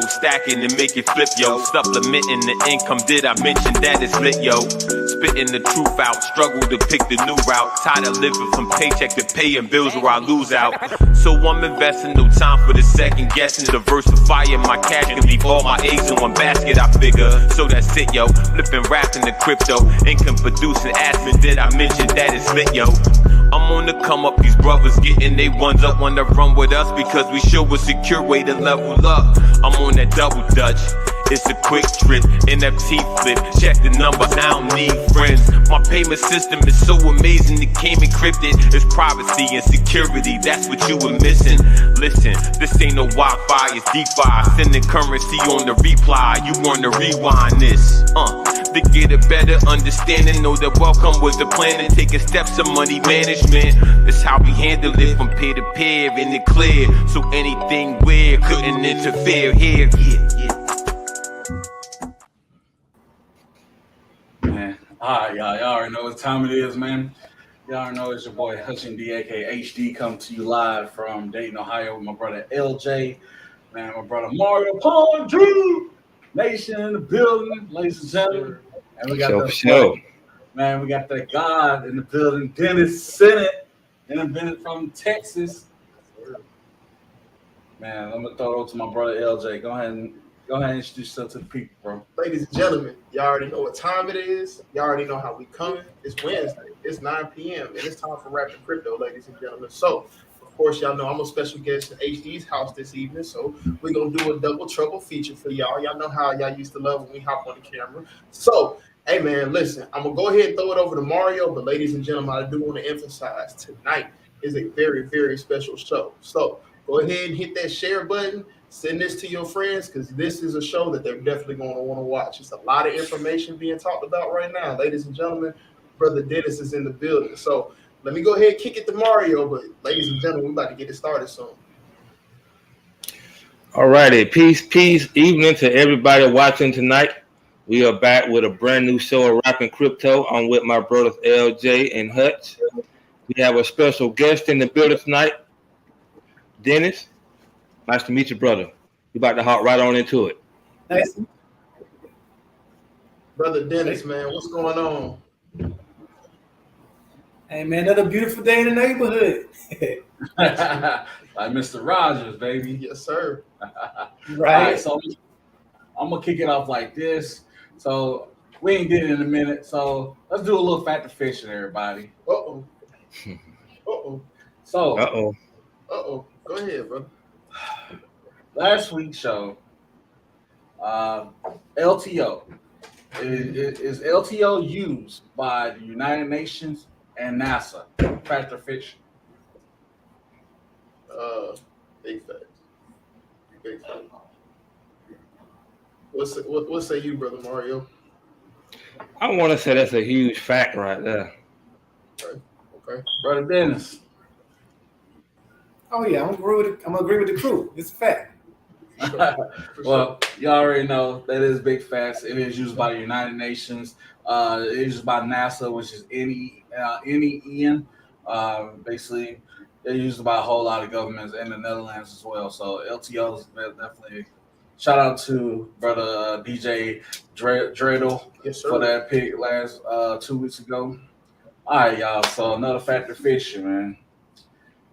stacking and make it flip, yo. Supplementing the income, did I mention that it's lit, yo? Spitting the truth out, struggle to pick the new route. Tired of living from paycheck to paying bills where I lose out. So I'm investing no time for the second guessing. Diversifying my cash can leave all my eggs in one basket, I figure. So that's it, yo. Flipping rap in the crypto, income producing admin. Did I mention that it's lit, yo? I'm on the come up, these brothers getting they ones up, wanna run with us because we show a secure way to level up. I'm on that double dutch, it's a quick trip, NFT flip, check the numbers, I don't need friends. My payment system is so amazing, it came encrypted. It's privacy and security, that's what you were missing. Listen, this ain't no Wi-Fi, it's DeFi. Sending currency on the reply, you wanna rewind this. To get a better understanding, know that welcome was the plan and taking steps to money management. That's how we handle it from peer to peer in the clear. So anything weird couldn't interfere here. Man, alright, y'all already know what time it is, man. Y'all already know it's your boy HUTCH, aka HD, coming to you live from Dayton, Ohio with my brother LJ, man, my brother Mario P2G, Nation in the building, ladies and gentlemen. And we got man, we got that God in the building, Dennis SENNETT, independent from Texas. Man, I'm gonna throw it over to my brother LJ. Go ahead and introduce yourself to the people, bro. Ladies and gentlemen, y'all already know what time it is. Y'all already know how we coming. It's Wednesday. It's 9 p.m. and it's time for Rapping Crypto, ladies and gentlemen. So, of course, y'all know I'm a special guest at HD's house this evening. So we're gonna do a double trouble feature for y'all. Y'all know how y'all used to love when we hop on the camera. So, hey man, listen, I'm gonna go ahead and throw it over to Mario, but ladies and gentlemen, I do want to emphasize tonight is a very, very special show. So go ahead and hit that share button. Send this to your friends because this is a show that they're definitely going to want to watch. It's a lot of information being talked about right now. Ladies and gentlemen, Brother Dennis is in the building. So let me go ahead and kick it to Mario, but ladies and gentlemen, we're about to get it started soon. All righty. Peace evening to everybody watching tonight. We are back with a brand new show of Rapping Crypto. I'm with my brothers LJ and HUTCH. We have a special guest in the building tonight, Dennis. Nice to meet you, brother. We're about to hop right on into it. Nice. Brother Dennis, man, what's going on? Hey, man, another beautiful day in the neighborhood. Like Mr. Rogers, baby. Yes, sir. Right. So I'm going to kick it off like this. So we ain't getting in a minute. So let's do a little factor fishing, everybody. Uh-oh. So. Go ahead, bro. Last week's show, LTO. Is LTO used by the United Nations and NASA? Factor fiction. Big facts. Big facts. What say you, Brother Mario? I want to say that's a huge fact right there. Okay. Brother Dennis. Oh yeah, I'm gonna agree with the crew. It's a fact. Well, you already know that is big facts. It is used by the United Nations. It is used by NASA, which is NEN. Basically, they're used by a whole lot of governments in the Netherlands as well. So LTO is definitely. Shout out to brother DJ Dreidel for that pick last 2 weeks ago. All right, y'all. So another factor fishing, man.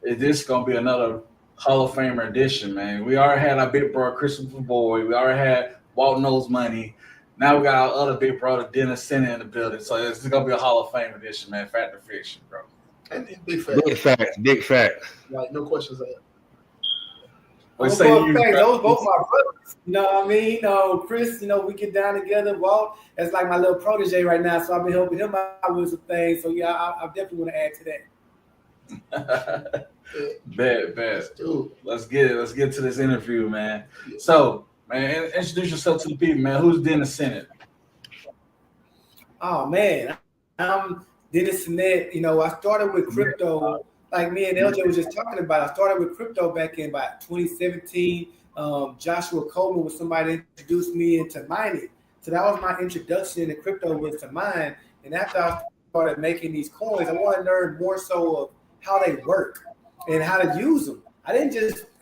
This is gonna be another Hall of Famer edition, man. We already had our big brother Christopher Boyd. We already had Walt Knows Money. Now we got our other big brother Dennis SENNETT in the building. So it's gonna be a Hall of Fame edition, man. Factor fishing, bro. And big facts. Big facts. Like no questions asked. Those both my brothers. You know what I mean? Chris, we get down together. Walt, that's like my little protege right now. So I've been helping him out with some things. So yeah, I definitely want to add to that. Bet. Let's get to this interview, man. So, man, introduce yourself to the people, man. Who's Dennis SENNETT? Oh man, I'm Dennis SENNETT. I started with crypto, like me and LJ was just talking about. I started with crypto back in about 2017. Joshua Coleman was somebody that introduced me into mining. So that was my introduction into crypto, was to mine. And after I started making these coins, I wanted to learn more so of how they work and how to use them. I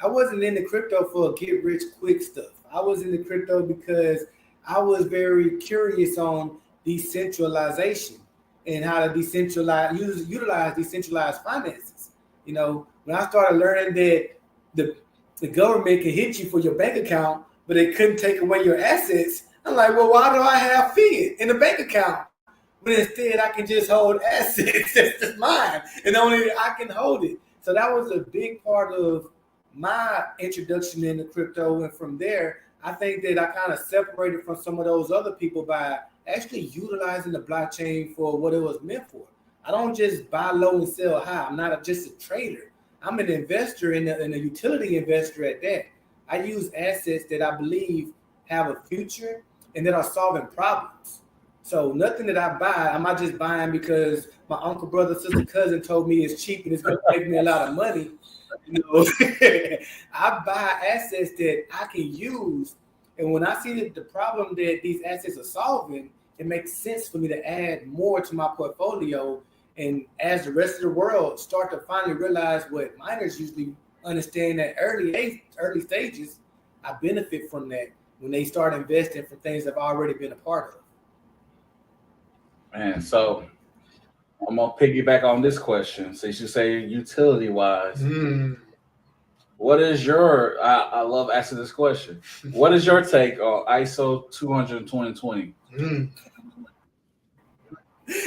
wasn't into crypto for get rich quick stuff. I was into crypto because I was very curious on decentralization and how to utilize decentralized finances. You know, when I started learning that the government can hit you for your bank account, but they couldn't take away your assets, I'm like, well, why do I have fiat in the bank account? But instead, I can just hold assets that's just mine, and only I can hold it. So that was a big part of my introduction into crypto. And from there, I think that I kind of separated from some of those other people by actually utilizing the blockchain for what it was meant for. I don't just buy low and sell high. I'm not just a trader. I'm an investor and a utility investor at that. I use assets that I believe have a future and that are solving problems. So nothing that I buy, I'm not just buying because my uncle, brother, sister, cousin told me it's cheap and it's going to make me a lot of money. You know, I buy assets that I can use. And when I see that the problem that these assets are solving, it makes sense for me to add more to my portfolio. And as the rest of the world start to finally realize what miners usually understand at early stages, I benefit from that when they start investing for things I've already been a part of. Man, so I'm gonna piggyback on this question. Since you say utility wise, what is your? I love asking this question. What is your take on ISO 200-2020?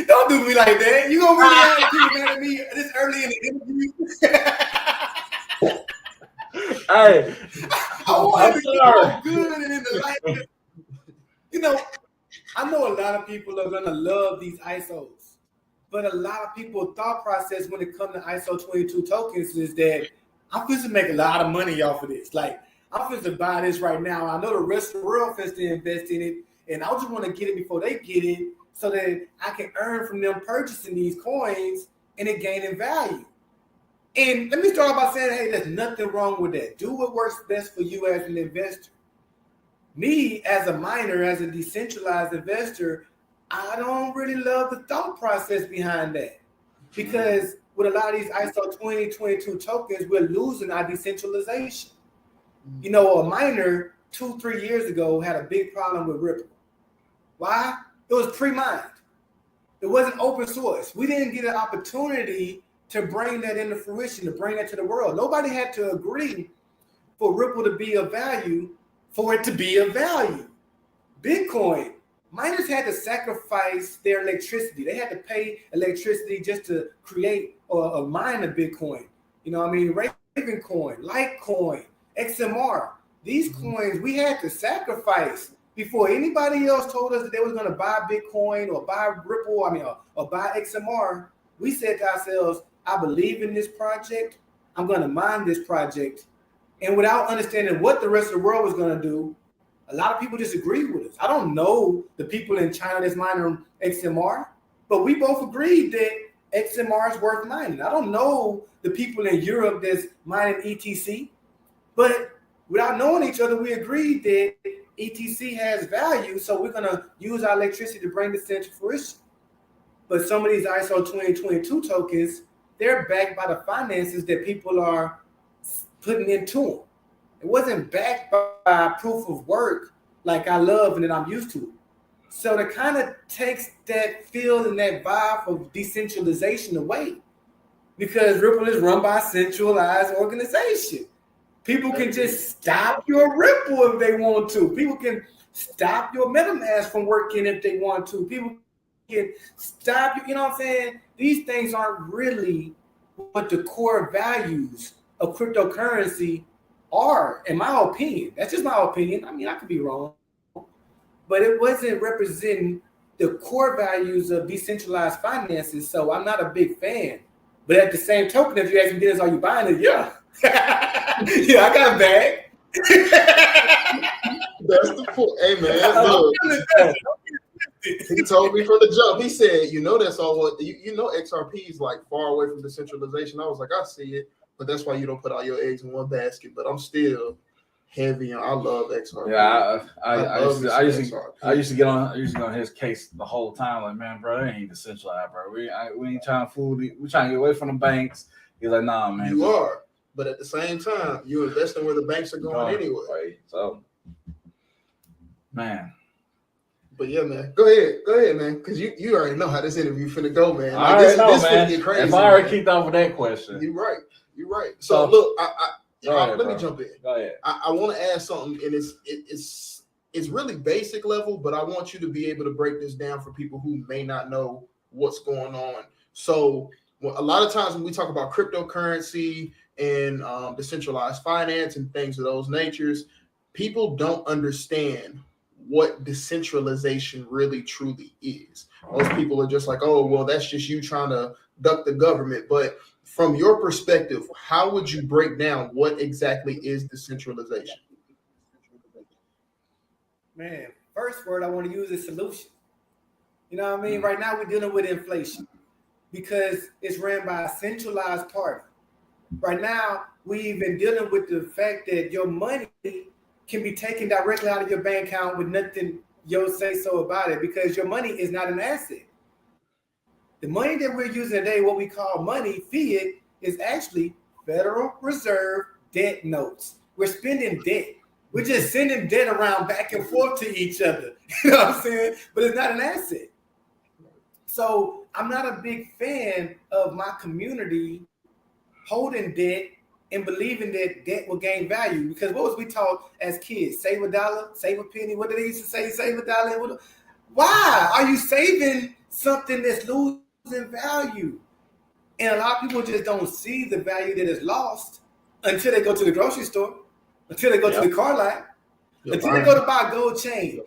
Don't do me like that. You gonna really have people mad at me this early in the interview? Hey, I want to be good and in the light. You know, I know a lot of people are gonna love these ISOs, but a lot of people's thought process when it comes to ISO 22 tokens is that I'm supposed to make a lot of money off of this. Like, I'm supposed to buy this right now. I know the rest of the world supposed to invest in it, and I just want to get it before they get it so that I can earn from them purchasing these coins and it gaining value. And let me start by saying, hey, there's nothing wrong with that. Do what works best for you as an investor. Me, as a miner, as a decentralized investor, I don't really love the thought process behind that. Because with a lot of these ISO 2022 tokens, we're losing our decentralization. You know, a miner 2-3 years ago had a big problem with Ripple. Why? It was pre-mined. It wasn't open source. We didn't get an opportunity to bring that into fruition, to bring that to the world. Nobody had to agree for Ripple to be of value for it to be of value. Bitcoin, miners had to sacrifice their electricity. They had to pay electricity just to create or mine a Bitcoin. You know what I mean? Ravencoin, Litecoin, XMR. These coins we had to sacrifice before anybody else told us that they was going to buy Bitcoin or buy Ripple, or buy XMR. We said to ourselves, I believe in this project. I'm going to mine this project. And without understanding what the rest of the world was going to do, a lot of people disagreed with us. I don't know the people in China that's mining XMR, but we both agreed that XMR is worth mining. I don't know the people in Europe that's mining ETC, but without knowing each other, we agreed that ETC has value, so we're going to use our electricity to bring this into fruition. But some of these ISO 2022 tokens, they're backed by the finances that people are putting into them. It wasn't backed by proof of work like I love and that I'm used to. So it kind of takes that feel and that vibe of decentralization away, because Ripple is run by a centralized organization. People can just stop your Ripple if they want to. People can stop your MetaMask from working if they want to. People can stop you, you know what I'm saying? These things aren't really what the core values of cryptocurrency are, in my opinion. That's just my opinion. I mean, I could be wrong. But it wasn't representing the core values of decentralized finances, so I'm not a big fan. But at the same token, if you ask me, Dennis, are you buying it? Yeah. Yeah, I got a bag. That's the point. Hey, man, look. He told me from the jump. He said, you know, that's all what you know. XRP is like far away from decentralization. I was like, I see it, but that's why you don't put all your eggs in one basket. But I'm still heavy, and I love XRP. Yeah, I used to get on his case the whole time. Like, man, bro, that ain't decentralized, bro. We ain't trying to fool. We trying to get away from the banks. He's like, nah, man. You are, but at the same time, you invest in where the banks are going anyway. Right. So Man. But yeah, man. Go ahead, man. Because you already know how this interview finna go, man. Like, this finna get crazy. If I already kicked off with that question. You're right. So look, let me jump in. Go ahead. I want to ask something, and it's really basic level, but I want you to be able to break this down for people who may not know what's going on. So a lot of times when we talk about cryptocurrency and decentralized finance and things of those natures, people don't understand what decentralization really truly is. Most people are just like, oh, well, that's just you trying to duck the government. But from your perspective, how would you break down what exactly is decentralization? Man, first word I want to use is solution. You know what I mean? Right now we're dealing with inflation because it's ran by a centralized party. Right now, we've been dealing with the fact that your money can be taken directly out of your bank account with nothing you'll say so about it because your money is not an asset. The money that we're using today, what we call money, fiat, is actually Federal Reserve debt notes. We're spending debt. We're just sending debt around back and forth to each other. You know what I'm saying? But it's not an asset. So I'm not a big fan of my community holding debt and believing that debt will gain value. Because what was we taught as kids? Save a dollar, save a penny. What did they used to say? Save a dollar. Why are you saving something that's losing value? And a lot of people just don't see the value that is lost until they go to the grocery store, until they go to the car lot, until they go to buy a gold chain.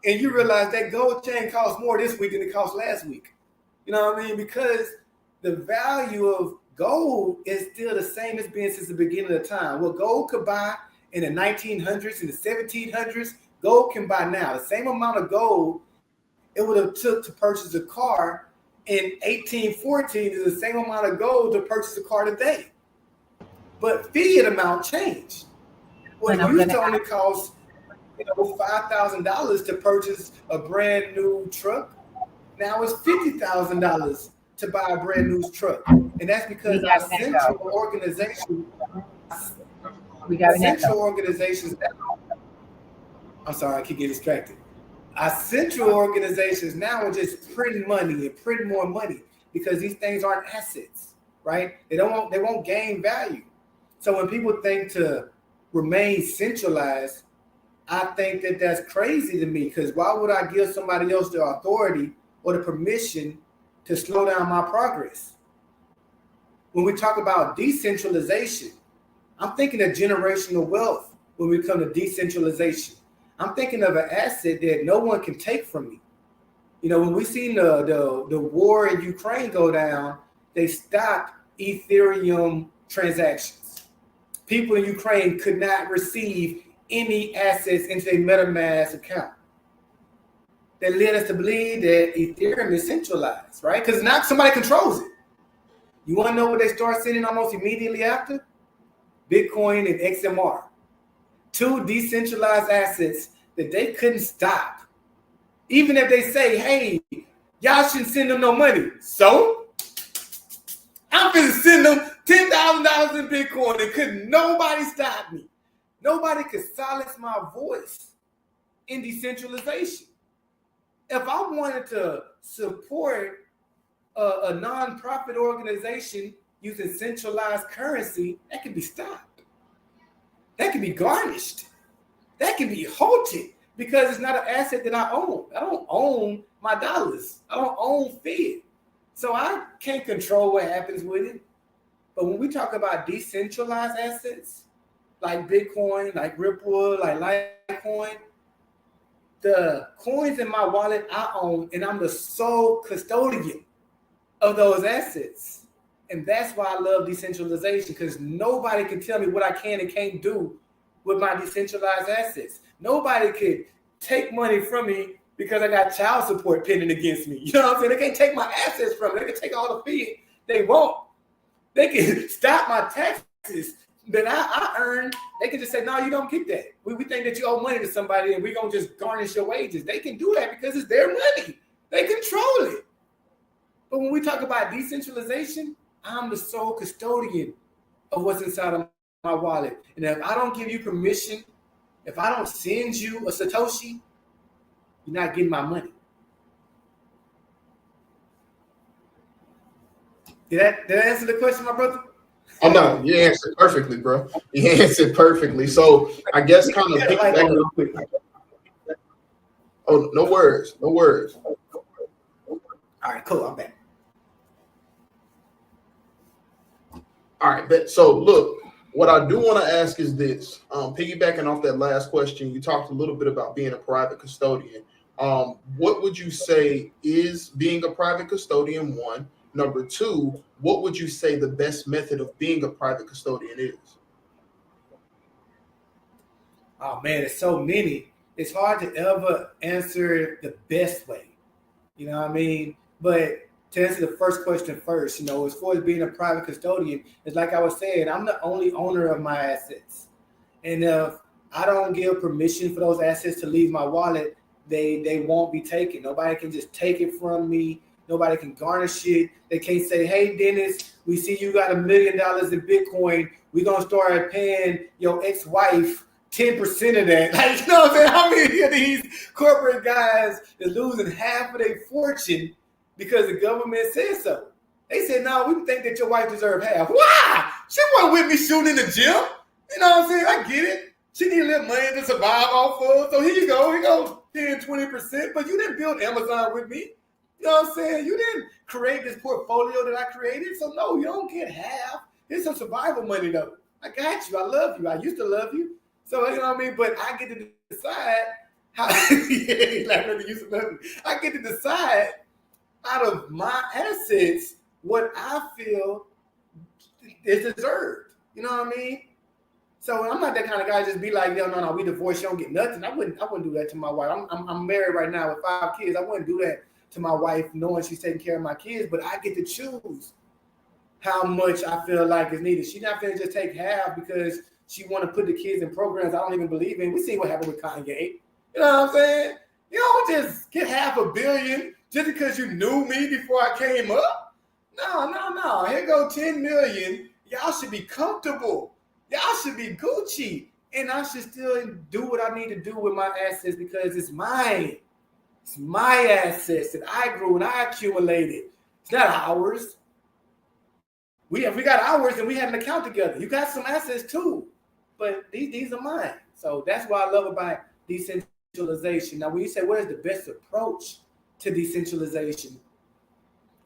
And you realize that gold chain costs more this week than it cost last week. You know what I mean? Because the value of gold is still the same as been since the beginning of time. What gold could buy in the 1900s and the 1700s, gold can buy now. The same amount of gold it would have took to purchase a car in 1814 is the same amount of gold to purchase a car today. But fiat amount changed. What used to only cost $5,000 to purchase a brand new truck, now it's $50,000 to buy a brand new truck. And that's because our central organization, I'm sorry, I keep getting distracted. Our central organizations now are just printing money and printing more money because these things aren't assets, right? They won't gain value. So when people think to remain centralized, I think that that's crazy to me because why would I give somebody else the authority or the permission to slow down my progress? When we talk about decentralization, I'm thinking of generational wealth when we come to decentralization. I'm thinking of an asset that no one can take from me. You know, when we seen the war in Ukraine go down, they stopped Ethereum transactions. People in Ukraine could not receive any assets into their MetaMask account. That led us to believe that Ethereum is centralized, right? Because now somebody controls it. You want to know what they start sending almost immediately after? Bitcoin and XMR. Two decentralized assets that they couldn't stop. Even if they say, hey, y'all shouldn't send them no money. So I'm going to send them $10,000 in Bitcoin and couldn't nobody stop me. Nobody could silence my voice in decentralization. If I wanted to support a nonprofit organization using centralized currency, that can be stopped. That can be garnished. That can be halted because it's not an asset that I own. I don't own my dollars. I don't own fiat. So I can't control what happens with it. But when we talk about decentralized assets, like Bitcoin, like Ripple, like Litecoin, the coins in my wallet I own, and I'm the sole custodian of those assets. And that's why I love decentralization, because nobody can tell me what I can and can't do with my decentralized assets. Nobody could take money from me because I got child support pending against me. You know what I'm saying? They can't take my assets from me. They can take all the fiat they want. They can stop my taxes that I earn. They can just say, no, you don't get that. We think that you owe money to somebody and we're going to just garnish your wages. They can do that because it's their money. They control it. But when we talk about decentralization, I'm the sole custodian of what's inside of my wallet. And if I don't give you permission, if I don't send you a Satoshi, you're not getting my money. Did that answer the question, my brother? Oh no, you answered perfectly, bro. You answered perfectly. So I guess kind of piggybacking. Oh, no words, no words. All right, cool. I'm back. All right, but so look, what I do want to ask is this: piggybacking off that last question, you talked a little bit about being a private custodian. What would you say is being a private custodian? One. Number two, what would you say the best method of being a private custodian is? Oh man, it's so many. It's hard to ever answer the best way. You know what I mean? But to answer the first question first, you know, as far as being a private custodian, it's like I was saying, I'm the only owner of my assets. And if I don't give permission for those assets to leave my wallet, they won't be taken. Nobody can just take it from me. Nobody can garnish it. They can't say, hey, Dennis, we see you got $1 million in Bitcoin. We're going to start paying your ex-wife 10% of that. Like, you know what I'm saying? How many of these corporate guys is losing half of their fortune because the government said so? They said, no, we think that your wife deserves half. Why? She wasn't with me shooting in the gym. You know what I'm saying? I get it. She need a little money to survive off of. So here you go. Here you go 10, 20%. But you didn't build Amazon with me. You know what I'm saying? You didn't create this portfolio that I created. So no, you don't get half. It's some survival money though. I got you. I love you. I used to love you. So you know what I mean? But I get to decide how I get to decide out of my assets what I feel is deserved. You know what I mean? So I'm not that kind of guy just be like, no, we divorced, you don't get nothing. I wouldn't do that to my wife. I'm married right now with 5 kids. I wouldn't do that to my wife knowing she's taking care of my kids, but I get to choose how much I feel like is needed. She's not going to just take half because she want to put the kids in programs I don't even believe in. We see what happened with Kanye. You know what I'm saying? You don't just get $500 million just because you knew me before I came up. No. Here go 10 million. Y'all should be comfortable. Y'all should be Gucci. And I should still do what I need to do with my assets because it's mine. It's my assets that I grew and I accumulated. It's not ours. We got ours and we had an account together. You got some assets too, but these are mine. So that's what I love about decentralization. Now, when you say what is the best approach to decentralization,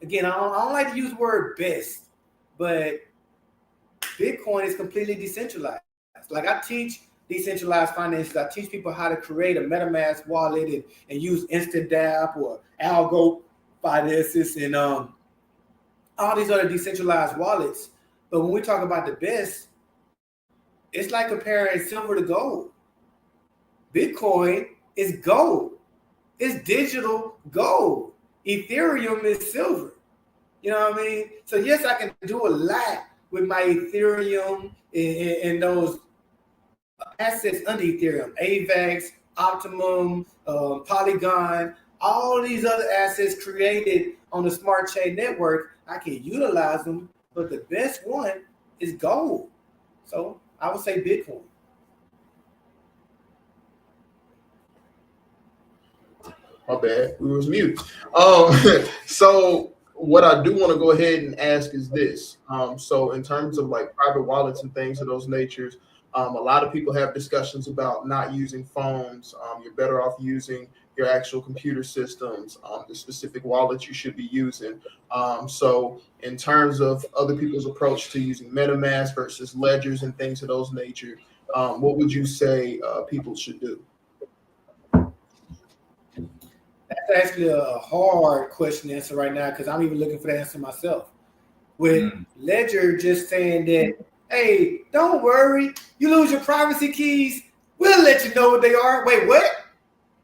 again, I don't like to use the word best, but Bitcoin is completely decentralized. Like I teach decentralized finances. I teach people how to create a MetaMask wallet and use InstaDApp or Algo Finances and all these other decentralized wallets. But when we talk about the best, it's like comparing silver to gold. Bitcoin is gold. It's digital gold. Ethereum is silver. You know what I mean? So yes, I can do a lot with my Ethereum and those assets under Ethereum, AVAX, Optimum, Polygon, all these other assets created on the Smart Chain Network, I can utilize them, but the best one is gold. So I would say Bitcoin. My bad, we was mute. So what I do want to go ahead and ask is this. So in terms of like private wallets and things of those natures, a lot of people have discussions about not using phones. You're better off using your actual computer systems, the specific wallets you should be using. So in terms of other people's approach to using MetaMask versus ledgers and things of those nature, what would you say people should do? That's actually a hard question to answer right now because I'm even looking for the answer myself. With Ledger just saying that, hey, don't worry, you lose your privacy keys, we'll let you know what they are. Wait, what?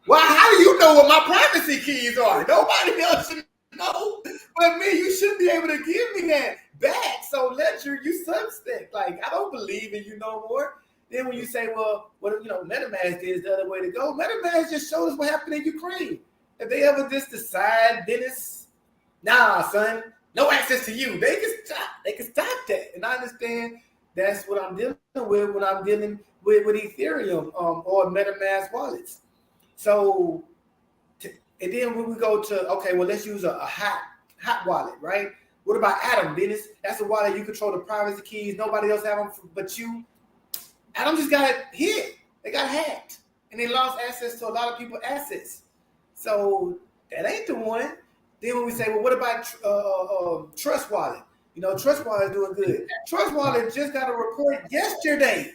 Why? How do you know what my privacy keys are? Nobody else should know but me. You shouldn't be able to give me that back. So Ledger, you suspect. Like, I don't believe in you no more. Then when you say, well, what MetaMask is the other way to go, MetaMask just showed us what happened in Ukraine. If they ever just decide, Dennis, nah, son, no access to you, they can stop that. And I understand that's what I'm dealing with when I'm dealing with Ethereum or MetaMask wallets. So And then when we go to, okay, well, let's use a hot wallet, right? What about Adam, Dennis? That's a wallet you control the privacy keys. Nobody else have them but you. Adam just got hit. They got hacked. And they lost access to a lot of people's assets. So that ain't the one. Then when we say, well, what about Trust Wallet? You know, Trust Wallet is doing good. Trust Wallet just got a report yesterday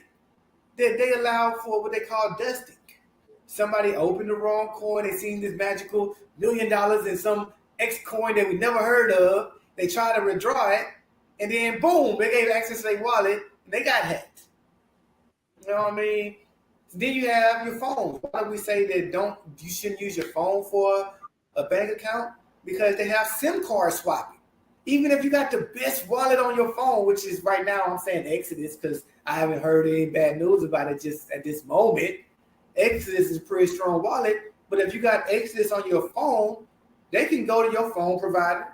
that they allow for what they call dusting. Somebody opened the wrong coin. They seen this magical $1 million in some X coin that we never heard of. They tried to withdraw it, and then boom, they gave access to their wallet, and they got hacked. You know what I mean? Then you have your phone. Why do we say that you shouldn't use your phone for a bank account? Because they have SIM card swapping. Even if you got the best wallet on your phone, which is right now, I'm saying Exodus because I haven't heard any bad news about it just at this moment. Exodus is a pretty strong wallet, but if you got Exodus on your phone, they can go to your phone provider.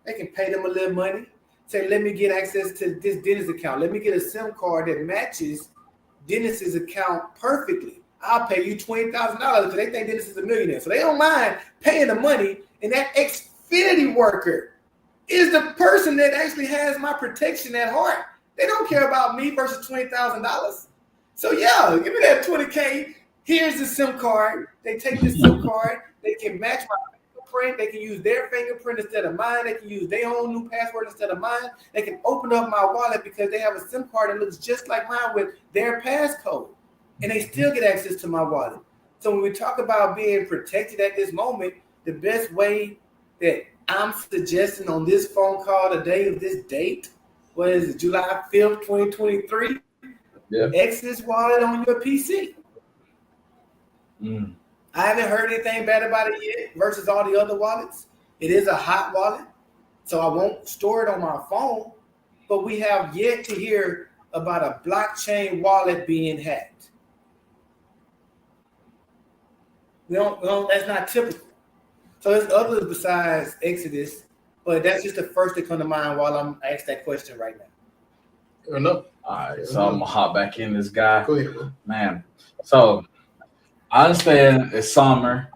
They can pay them a little money. Say, let me get access to this Dennis account. Let me get a SIM card that matches Dennis's account perfectly. I'll pay you $20,000 because they think Dennis is a millionaire. So they don't mind paying the money. And that Xfinity worker is the person that actually has my protection at heart. They don't care about me versus $20,000. So yeah, give me that $20K. Here's the SIM card. They take the SIM card. They can match my fingerprint. They can use their fingerprint instead of mine. They can use their own new password instead of mine. They can open up my wallet because they have a SIM card that looks just like mine with their passcode. And they still get access to my wallet. So when we talk about being protected at this moment, the best way that I'm suggesting on this phone call today of this date was July 5th, 2023. Yeah. Exodus wallet on your PC. I haven't heard anything bad about it yet versus all the other wallets. It is a hot wallet, so I won't store it on my phone, but we have yet to hear about a blockchain wallet being hacked. We don't, that's not typical. So there's others besides Exodus, but that's just the first that come to mind while I'm asked that question right now. Fair enough. All right, so I'm gonna hop back in this guy. Go ahead, bro. Man. So I understand it's summer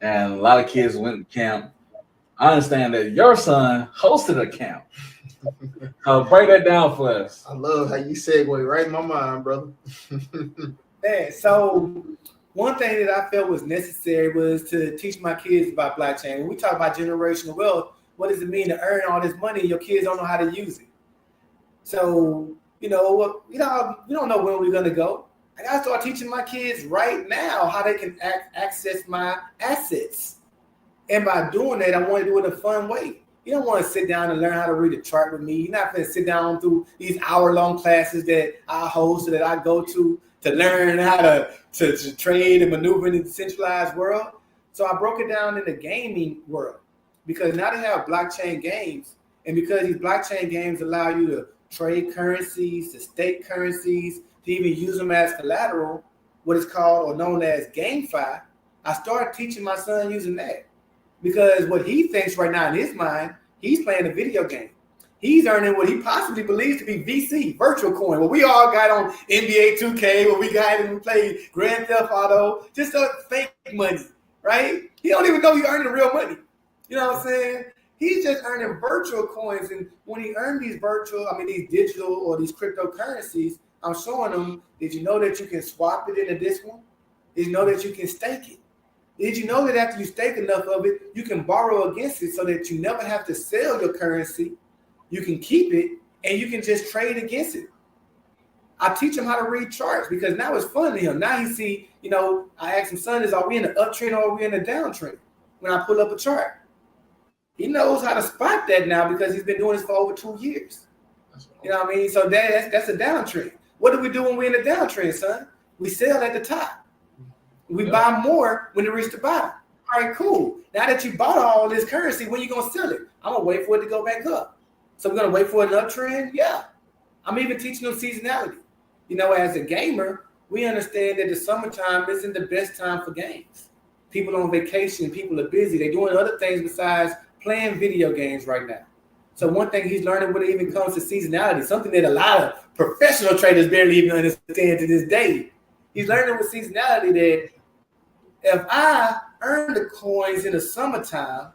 and a lot of kids went to camp. I understand that your son hosted a camp. So break that down for us. I love how you segue right in my mind, brother. Man, so one thing that I felt was necessary was to teach my kids about blockchain. When we talk about generational wealth, what does it mean to earn all this money and your kids don't know how to use it? So, we don't know when we're gonna go. I gotta start teaching my kids right now how they can access my assets. And by doing that, I want to do it in a fun way. You don't want to sit down and learn how to read a chart with me. You're not going to sit down through these hour-long classes that I host or that I go to learn how to trade and maneuver in the decentralized world. So I broke it down in the gaming world because now they have blockchain games. And because these blockchain games allow you to trade currencies, to stake currencies, to even use them as collateral, what is called or known as GameFi, I started teaching my son using that. Because what he thinks right now in his mind, he's playing a video game. He's earning what he possibly believes to be VC, virtual coin. What we all got on NBA 2K, what we got when we played Grand Theft Auto, just fake money, right? He don't even know he's earning real money. You know what I'm saying? He's just earning virtual coins. And when he earned these these digital or these cryptocurrencies, I'm showing him, did you know that you can swap it into this one? Did you know that you can stake it? Did you know that after you stake enough of it, you can borrow against it so that you never have to sell your currency? You can keep it and you can just trade against it. I teach him how to read charts because now it's fun to him. Now he see, I ask him, son, are we in the uptrend or are we in the downtrend? When I pull up a chart, he knows how to spot that now because he's been doing this for over 2 years. You know what I mean? So that's a downtrend. What do we do when we're in the downtrend, son? We sell at the top. We buy more when it reaches the bottom. All right, cool. Now that you bought all this currency, when you gonna sell it? I'm gonna wait for it to go back up. So we're gonna wait for an uptrend? Yeah. I'm even teaching them seasonality. As a gamer, we understand that the summertime isn't the best time for games. People on vacation, people are busy. They're doing other things besides playing video games right now. So one thing he's learning when it even comes to seasonality, something that a lot of professional traders barely even understand to this day. He's learning with seasonality that if I earn the coins in the summertime.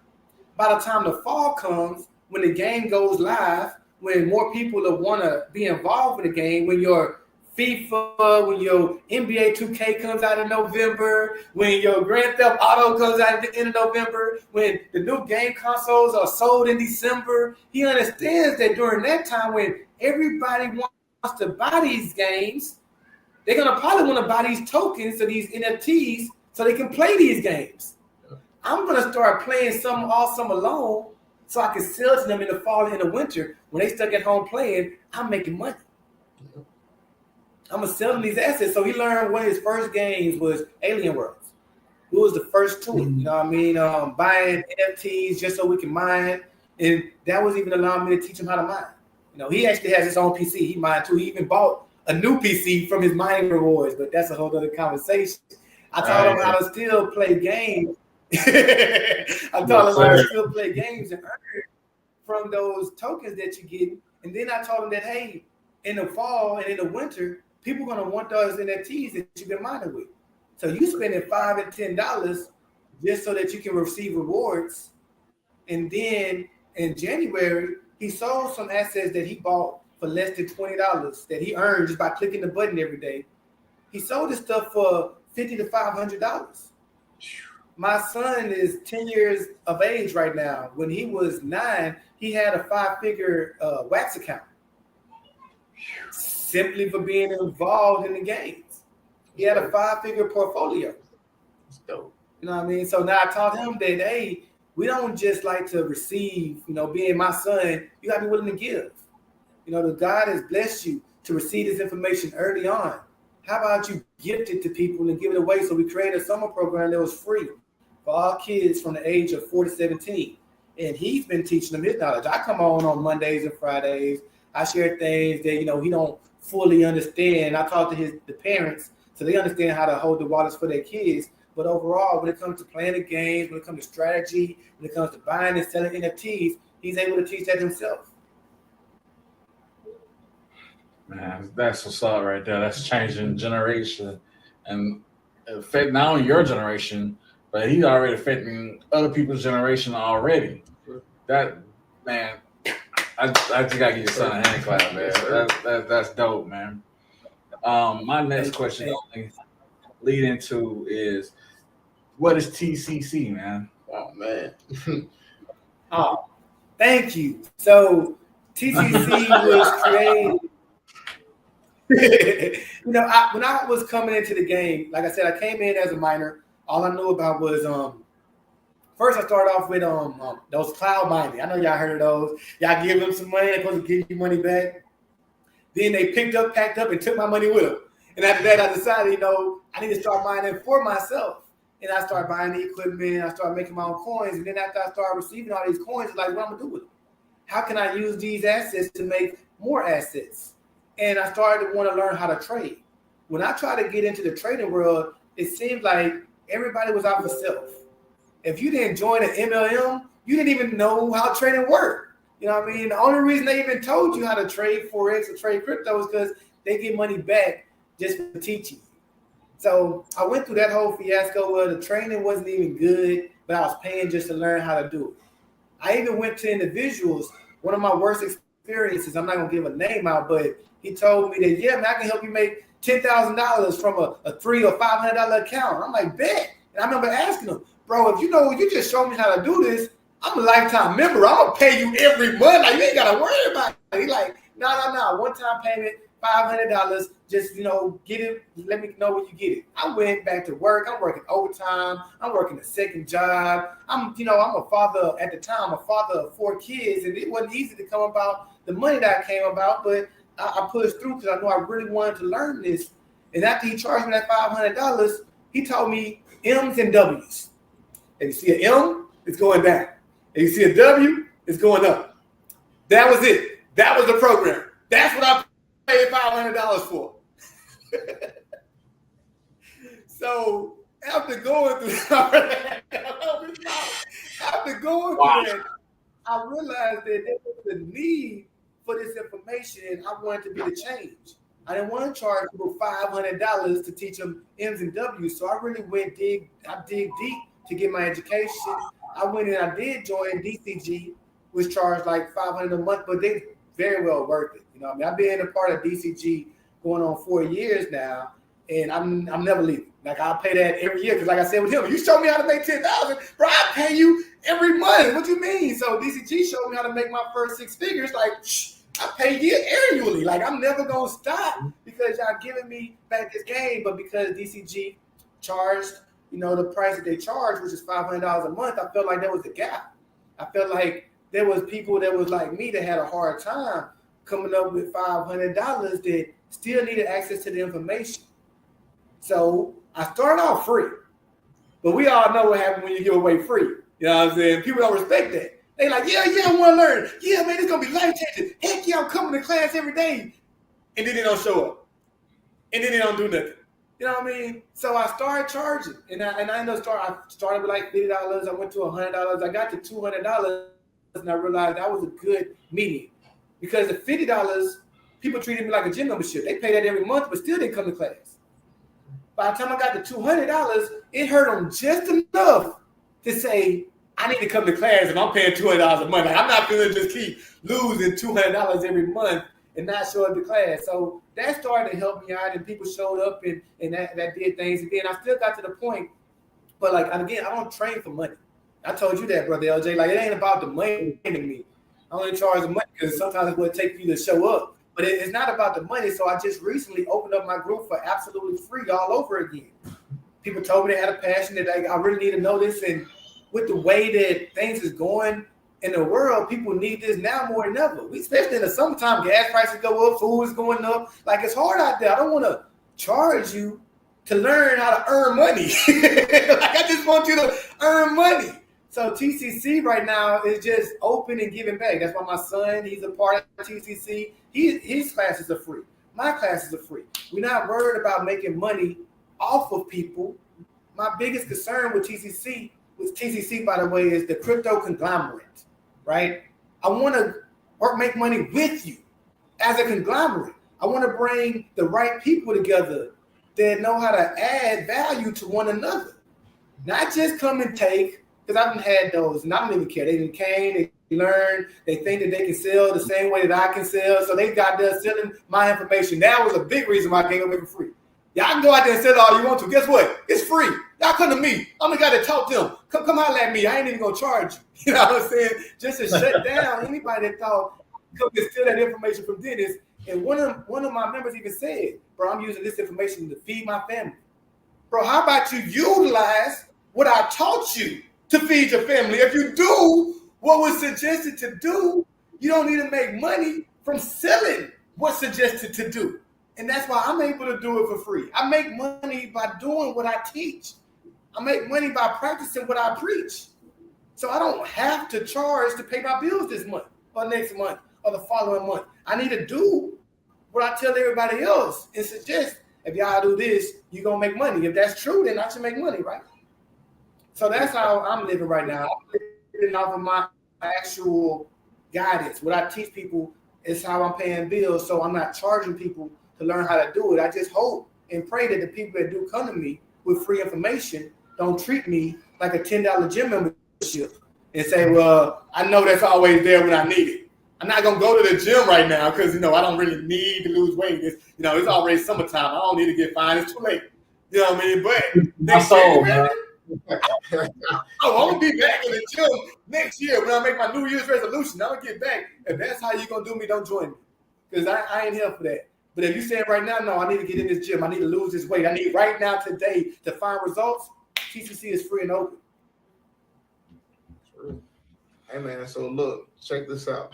By the time the fall comes, when the game goes live, when more people will want to be involved in the game, when your FIFA, when your NBA 2K comes out in November, when your Grand Theft Auto comes out at the end of November, when the new game consoles are sold in December, he understands that during that time when everybody wants to buy these games, they're going to probably want to buy these tokens or these NFTs so they can play these games. I'm going to start playing some all summer long so I can sell to them in the fall and in the winter. When they stuck at home playing, I'm making money. I'm going to sell them these assets. So he learned one of his first games was Alien Worlds. It was the first tool, you know what I mean? Buying NFTs just so we can mine. And that was even allowing me to teach him how to mine. You know, he actually has his own PC. He mined too. He even bought a new PC from his mining rewards, but that's a whole other conversation. I taught him how to still play games. I taught him how to still play games and earn from those tokens that you get. And then I told him that, hey, in the fall and in the winter, people are going to want those NFTs that you've been mining with. So you spending $5 and $10 just so that you can receive rewards. And then in January, he sold some assets that he bought for less than $20 that he earned just by clicking the button every day. He sold this stuff for $50 to $500. My son is 10 years of age right now. When he was 9, he had a 5-figure wax account simply for being involved in the games. He had a 5-figure portfolio. That's dope. You know what I mean? So now I taught him that, hey, we don't just like to receive, you know, being my son, you got to be willing to give. You know, the God has blessed you to receive this information early on. How about you gift it to people and give it away? So we created a summer program that was free for all kids from the age of 4 to 17. And he's been teaching them his knowledge. I come on Mondays and Fridays. I share things that, you know, he don't fully understand. I talk to the parents so they understand how to hold the waters for their kids. But overall, when it comes to playing the games, when it comes to strategy, when it comes to buying and selling NFTs, he's able to teach that himself. Man, that's what's up right there. That's changing generation and affecting not only your generation, but he's already affecting other people's generation already. That, man, I just gotta give your son a hand clap, man. That's dope, man. My next question lead into is, what is TCC, man? Oh man. Oh, thank you. So TCC was created. You know, when I was coming into the game, like I said, I came in as a minor. All I knew about was first I started off with those cloud mining. I know y'all heard of those. Y'all give them some money, they're supposed to give you money back. Then they packed up, and took my money with them. And after that, I decided, you know, I need to start mining for myself. And I started buying the equipment. I started making my own coins. And then after I started receiving all these coins, it's like, what I'm gonna do with them? How can I use these assets to make more assets? And I started to want to learn how to trade. When I tried to get into the trading world, it seemed like everybody was out for self. If you didn't join an MLM, you didn't even know how trading worked. You know what I mean? The only reason they even told you how to trade Forex or trade crypto is because they get money back just for teaching. So I went through that whole fiasco where the training wasn't even good, but I was paying just to learn how to do it. I even went to individuals. One of my worst experiences, I'm not going to give a name out, but he told me that, yeah, man, I can help you make $10,000 from a $300 or $500 account. I'm like, bet. And I remember asking him, bro, if you know, you just show me how to do this, I'm a lifetime member. I'm going to pay you every month. Like, you ain't got to worry about it. He's like, no. One-time payment, $500. Just, you know, get it. Let me know when you get it. I went back to work. I'm working overtime. I'm working a second job. I'm a father at the time, a father of 4 kids. And it wasn't easy to come about the money that I came about, but I pushed through because I knew I really wanted to learn this. And after he charged me that $500, he told me M's and W's. If you see an M, it's going down. If you see a W, it's going up. That was it. That was the program. That's what I paid $500 for. So after going through that, I realized that there was a need for this information. I wanted to be the change. I didn't want to charge people $500 to teach them M's and W's. So I really dig deep to get my education. I went and I did join DCG, which charged like $500 a month, but they very well worth it. You know what I mean? I've been a part of DCG going on 4 years now, and I'm never leaving. Like I'll pay that every year because, like I said with him, you show me how to make $10,000, bro. I pay you every month. What you mean? So DCG showed me how to make my first 6 figures. Like I pay you annually. Like I'm never gonna stop because y'all giving me back this game. But because DCG charged, you know, the price that they charged, which is $500 a month, I felt like there was a gap. I felt like there was people that was like me that had a hard time coming up with $500 that still needed access to the information. So I started off free, but we all know what happens when you give away free. You know what I'm saying? People don't respect that. They like, yeah, I want to learn. Yeah, man, it's gonna be life changing. Heck yeah, I'm coming to class every day, and then they don't show up, and then they don't do nothing. You know what I mean? So I started charging, and I started with like $50. I went to $100. I got to $200, and I realized that was a good medium because the $50 people treated me like a gym membership. They pay that every month, but still didn't come to class. By the time I got to $200, it hurt them just enough to say, I need to come to class if I'm paying $200 a month. Like, I'm not going to just keep losing $200 every month and not show up to class. So that started to help me out, and people showed up, and that did things. And then I still got to the point, but like, again, I don't train for money. I told you that, brother LJ. Like, it ain't about the money to me. I only charge the money because sometimes it would take you to show up. But it's not about the money. So I just recently opened up my group for absolutely free all over again. People told me they had a passion that I really need to know this. And with the way that things is going in the world, people need this now more than ever. Especially in the summertime, gas prices go up, food is going up. Like, it's hard out there. I don't want to charge you to learn how to earn money. Like, I just want you to earn money. So TCC right now is just open and giving back. That's why my son, he's a part of TCC. His classes are free. My classes are free. We're not worried about making money off of people. My biggest concern with TCC, by the way, is the crypto conglomerate, right? I want to make money with you as a conglomerate. I want to bring the right people together that know how to add value to one another. Not just come and take, because I haven't had those, and I don't even care. They came, they learned, they think that they can sell the same way that I can sell, so they got there selling my information. That was a big reason why I can't go make it free. Y'all can go out there and sell it all you want to. Guess what? It's free. Y'all come to me. I'm the guy that talk to them. Come holler at me. I ain't even going to charge you. You know what I'm saying? Just to shut down anybody that thought come and steal that information from Dennis. And one of my members even said, bro, I'm using this information to feed my family. Bro, how about you utilize what I taught you to feed your family? If you do what was suggested to do, you don't need to make money from selling what's suggested to do. And that's why I'm able to do it for free. I make money by doing what I teach. I make money by practicing what I preach. So I don't have to charge to pay my bills this month or next month or the following month. I need to do what I tell everybody else and suggest, if y'all do this, you're going to make money. If that's true, then I should make money, right? So that's how I'm living right now. I'm living off of my actual guidance. What I teach people is how I'm paying bills. So I'm not charging people to learn how to do it. I just hope and pray that the people that do come to me with free information don't treat me like a $10 gym membership and say, well, I know that's always there when I need it. I'm not going to go to the gym right now because, I don't really need to lose weight. It's already summertime. I don't need to get fined. It's too late. You know what I mean? But next year, I'm going to be back in the gym next year when I make my New Year's resolution. I'm going to get back. If that's how you're going to do me, don't join me because I ain't here for that. But if you're saying right now, no, I need to get in this gym. I need to lose this weight. I need right now today to find results. TCC is free and open. True. Hey, man, so look, check this out.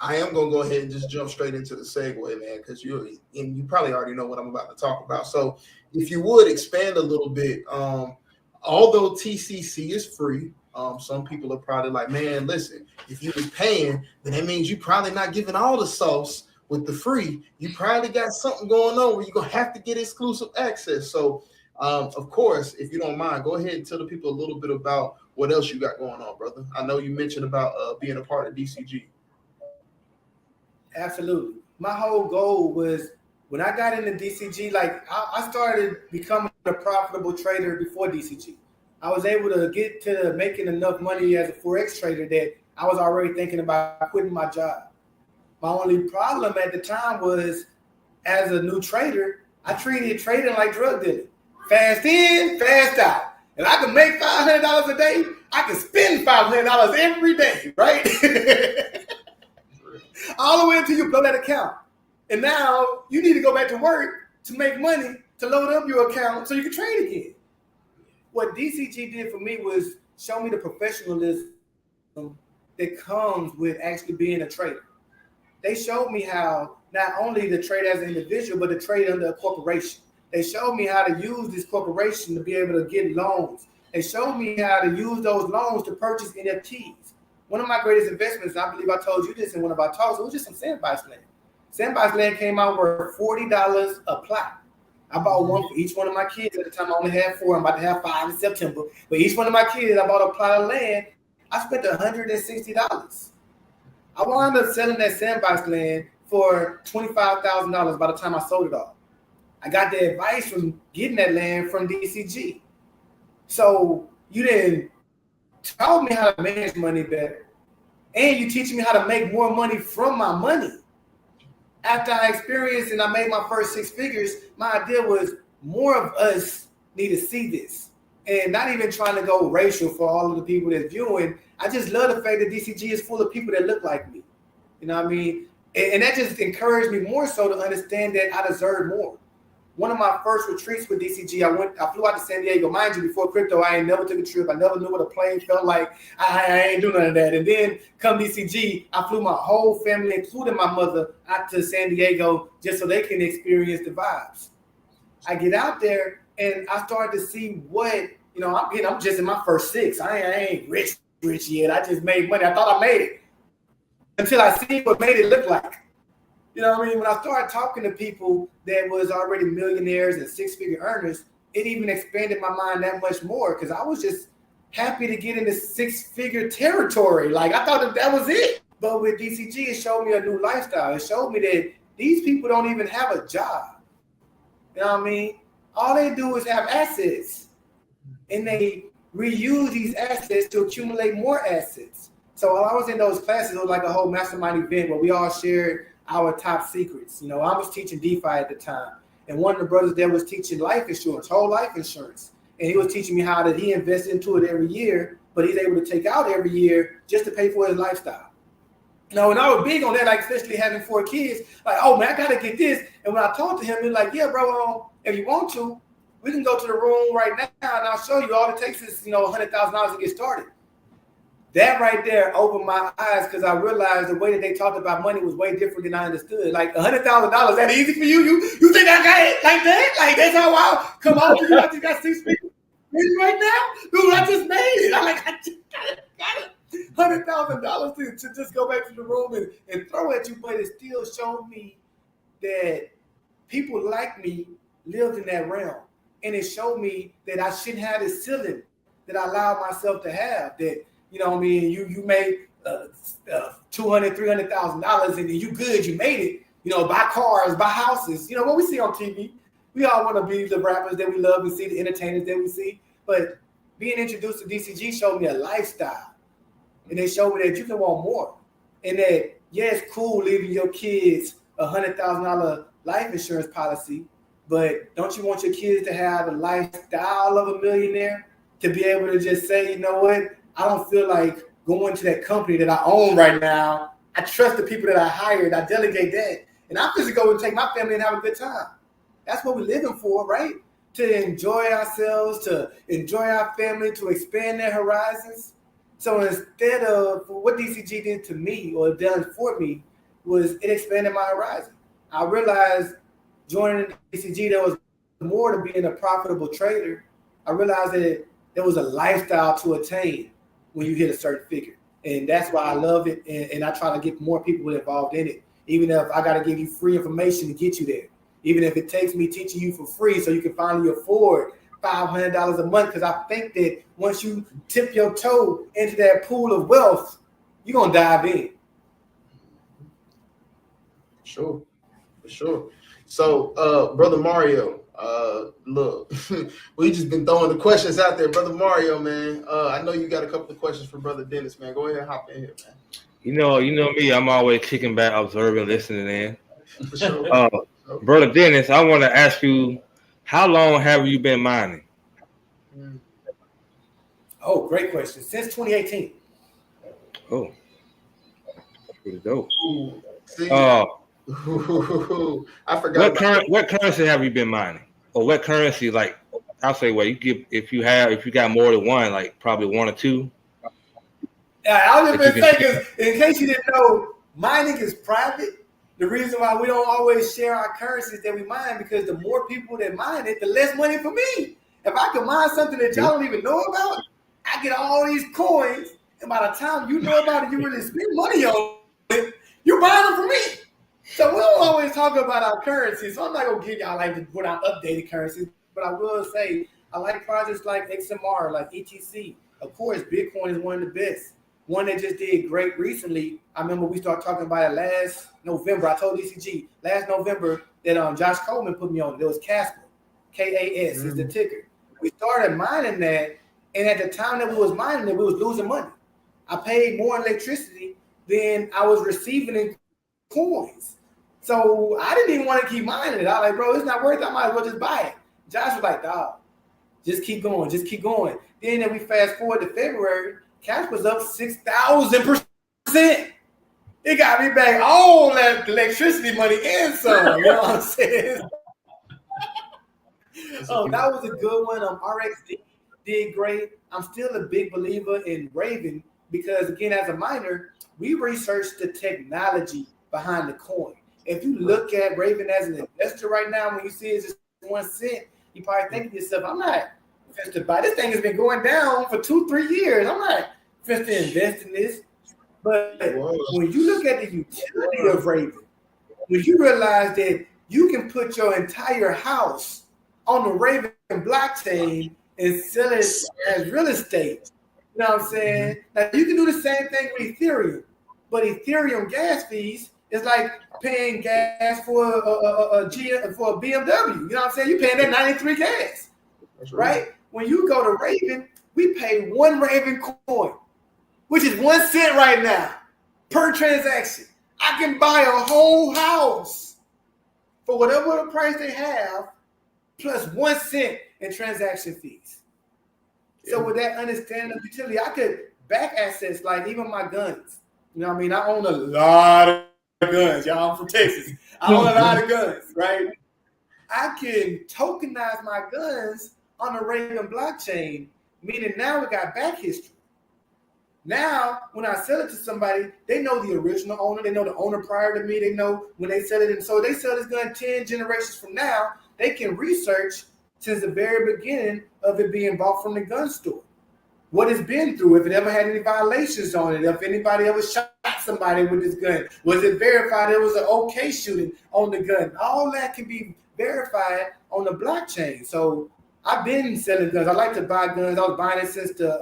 I am going to go ahead and just jump straight into the segue, man, because you probably already know what I'm about to talk about. So if you would expand a little bit, although TCC is free, some people are probably like, man, listen, if you was paying, then that means you probably not giving all the sauce with the free. You probably got something going on where you're going to have to get exclusive access. So, of course, if you don't mind, go ahead and tell the people a little bit about what else you got going on, brother. I know you mentioned about being a part of DCG. Absolutely. My whole goal was when I got into DCG, like I started becoming a profitable trader before DCG. I was able to get to making enough money as a Forex trader that I was already thinking about quitting my job. My only problem at the time was, as a new trader, I treated trading like drug dealing. Fast in, fast out. If I can make $500 a day, I can spend $500 every day, right? All the way until you blow that account. And now you need to go back to work to make money to load up your account so you can trade again. What DCG did for me was show me the professionalism that comes with actually being a trader. They showed me how not only to trade as an individual, but to trade under a corporation. They showed me how to use this corporation to be able to get loans. They showed me how to use those loans to purchase NFTs. One of my greatest investments, I believe I told you this in one of our talks, it was just some sandbox land. Sandbox land came out worth $40 a plot. I bought one for each one of my kids. At the time, I only had 4. I'm about to have 5 in September. But each one of my kids, I bought a plot of land. I spent $160. I wound up selling that sandbox land for $25,000 by the time I sold it all. I got the advice from getting that land from DCG. So you then taught me how to manage money better. And you teach me how to make more money from my money. After I experienced and I made my first 6 figures, my idea was more of us need to see this. And not even trying to go racial for all of the people that's viewing. I just love the fact that DCG is full of people that look like me. You know what I mean? And that just encouraged me more so to understand that I deserve more. One of my first retreats with DCG, I flew out to San Diego. Mind you, before crypto, I ain't never took a trip. I never knew what a plane felt like. I ain't doing none of that. And then come DCG, I flew my whole family, including my mother, out to San Diego just so they can experience the vibes. I get out there and I started to see what, I'm just in my first 6. I ain't rich yet. I just made money. I thought I made it until I see what made it look like. You know what I mean? When I started talking to people that was already millionaires and 6-figure earners, it even expanded my mind that much more because I was just happy to get into 6-figure territory. Like I thought that was it. But with DCG, it showed me a new lifestyle. It showed me that these people don't even have a job. You know what I mean? All they do is have assets. And they reuse these assets to accumulate more assets. So while I was in those classes, it was like a whole mastermind event where we all shared our top secrets. I was teaching DeFi at the time. And one of the brothers there was teaching life insurance, whole life insurance. And he was teaching me how that he invests into it every year, but he's able to take out every year just to pay for his lifestyle. And I was big on that, like especially having 4 kids, like, oh man, I gotta get this. And when I talked to him, he's like, yeah, bro, if you want to, we can go to the room right now and I'll show you. All it takes is, $100,000 to get started. That right there opened my eyes because I realized the way that they talked about money was way different than I understood. Like $100,000, that easy for you? You think I got it like that? Like that's how I come on to you? I just got 6 figures right now? Dude, I just made it. I just got it. $100,000 to just go back to the room and throw at you, but it still showed me that people like me lived in that realm. And it showed me that I shouldn't have this ceiling that I allowed myself to have. That, you made $200,000, $300,000 and you good, you made it. Buy cars, buy houses. What we see on TV. We all want to be the rappers that we love and see, the entertainers that we see. But being introduced to DCG showed me a lifestyle. And they showed me that you can want more. And that, yeah, it's cool leaving your kids a $100,000 life insurance policy, but don't you want your kids to have the lifestyle of a millionaire? To be able to just say, you know what? I don't feel like going to that company that I own right now. I trust the people that I hired. I delegate that. And I'm just going to go and take my family and have a good time. That's what we're living for, right? To enjoy ourselves, to enjoy our family, to expand their horizons. So instead of what DCG did to me or done for me was it expanded my horizon. I realized joining DCG, there was more to being a profitable trader. I realized that there was a lifestyle to attain when you hit a certain figure. And that's why I love it. And I try to get more people involved in it. Even if I got to give you free information to get you there. Even if it takes me teaching you for free so you can finally afford $500 a month. Because I think that once you tip your toe into that pool of wealth, you're going to dive in. For sure. So, Brother Mario, Look, we just been throwing the questions out there, brother Mario, man. I know you got a couple of questions for brother Dennis, man. Go ahead and hop in here, man. You know me. I'm always kicking back, observing, listening in. For sure. Brother Dennis, I want to ask you, how long have you been mining? Oh, great question. Since 2018. Oh, pretty dope. See, I forgot. What currency have you been mining, or what currency? Like, I'll say, well, you give if you got more than one, like probably one or two. Yeah, I was just saying, because in case you didn't know, mining is private. The reason why we don't always share our currencies that we mine, because the more people that mine it, the less money for me. If I can mine something that y'all don't even know about, I get all these coins, and by the time you know about it, you really spend money on it, you're buying them for me. So we don't always talk about our currency. So I'm not gonna give y'all like to put out updated currencies, but I will say I like projects like XMR, like ETC. Of course, Bitcoin is one of the best. One that just did great recently. I remember we started talking about it last November. I told ECG last November that Josh Coleman put me on. It was Casper, KAS is the ticker. We started mining that, and at the time that we was mining it, we was losing money. I paid more electricity than I was receiving in coins. So I didn't even want to keep mining it. I was like, bro, it's not worth it. I might as well just buy it. Josh was like, dog, just keep going, just keep going. Then we fast forward to February, cash was up 6,000%. It got me back all that electricity money and some. You know what I'm saying? Oh, that was a good one. RXD did great. I'm still a big believer in Raven because, again, as a miner, we researched the technology behind the coin. If you look at Raven as an investor right now, when you see it's just 1 cent, you probably think to yourself, I'm not to buy. This thing has been going down for 2-3 years. I'm not to invest in this. But when you look at the utility of Raven, when you realize that you can put your entire house on the Raven blockchain and sell it as real estate, you know what I'm saying? Now you can do the same thing with Ethereum, but Ethereum gas fees is like paying gas for a BMW. You know what I'm saying? You're paying that 93 gas, right? When you go to Raven, we pay 1 Raven coin, which is 1 cent right now per transaction. I can buy a whole house for whatever the price they have, plus 1 cent in transaction fees. So with that understanding of utility, I could back assets like even my guns. You know what I mean? I own a lot of guns. Y'all, I'm from Texas. I own a lot of guns, right? I can tokenize my guns on the Raven blockchain, meaning now we got back history. Now, when I sell it to somebody, they know the original owner. They know the owner prior to me. They know when they sell it. And so they sell this gun 10 generations from now, they can research since the very beginning of it being bought from the gun store. What it's been through, if it ever had any violations on it, if anybody ever shot somebody with this gun, was it verified it was an okay shooting on the gun? All that can be verified on the blockchain. So I've been selling guns. I like to buy guns. I was buying it since the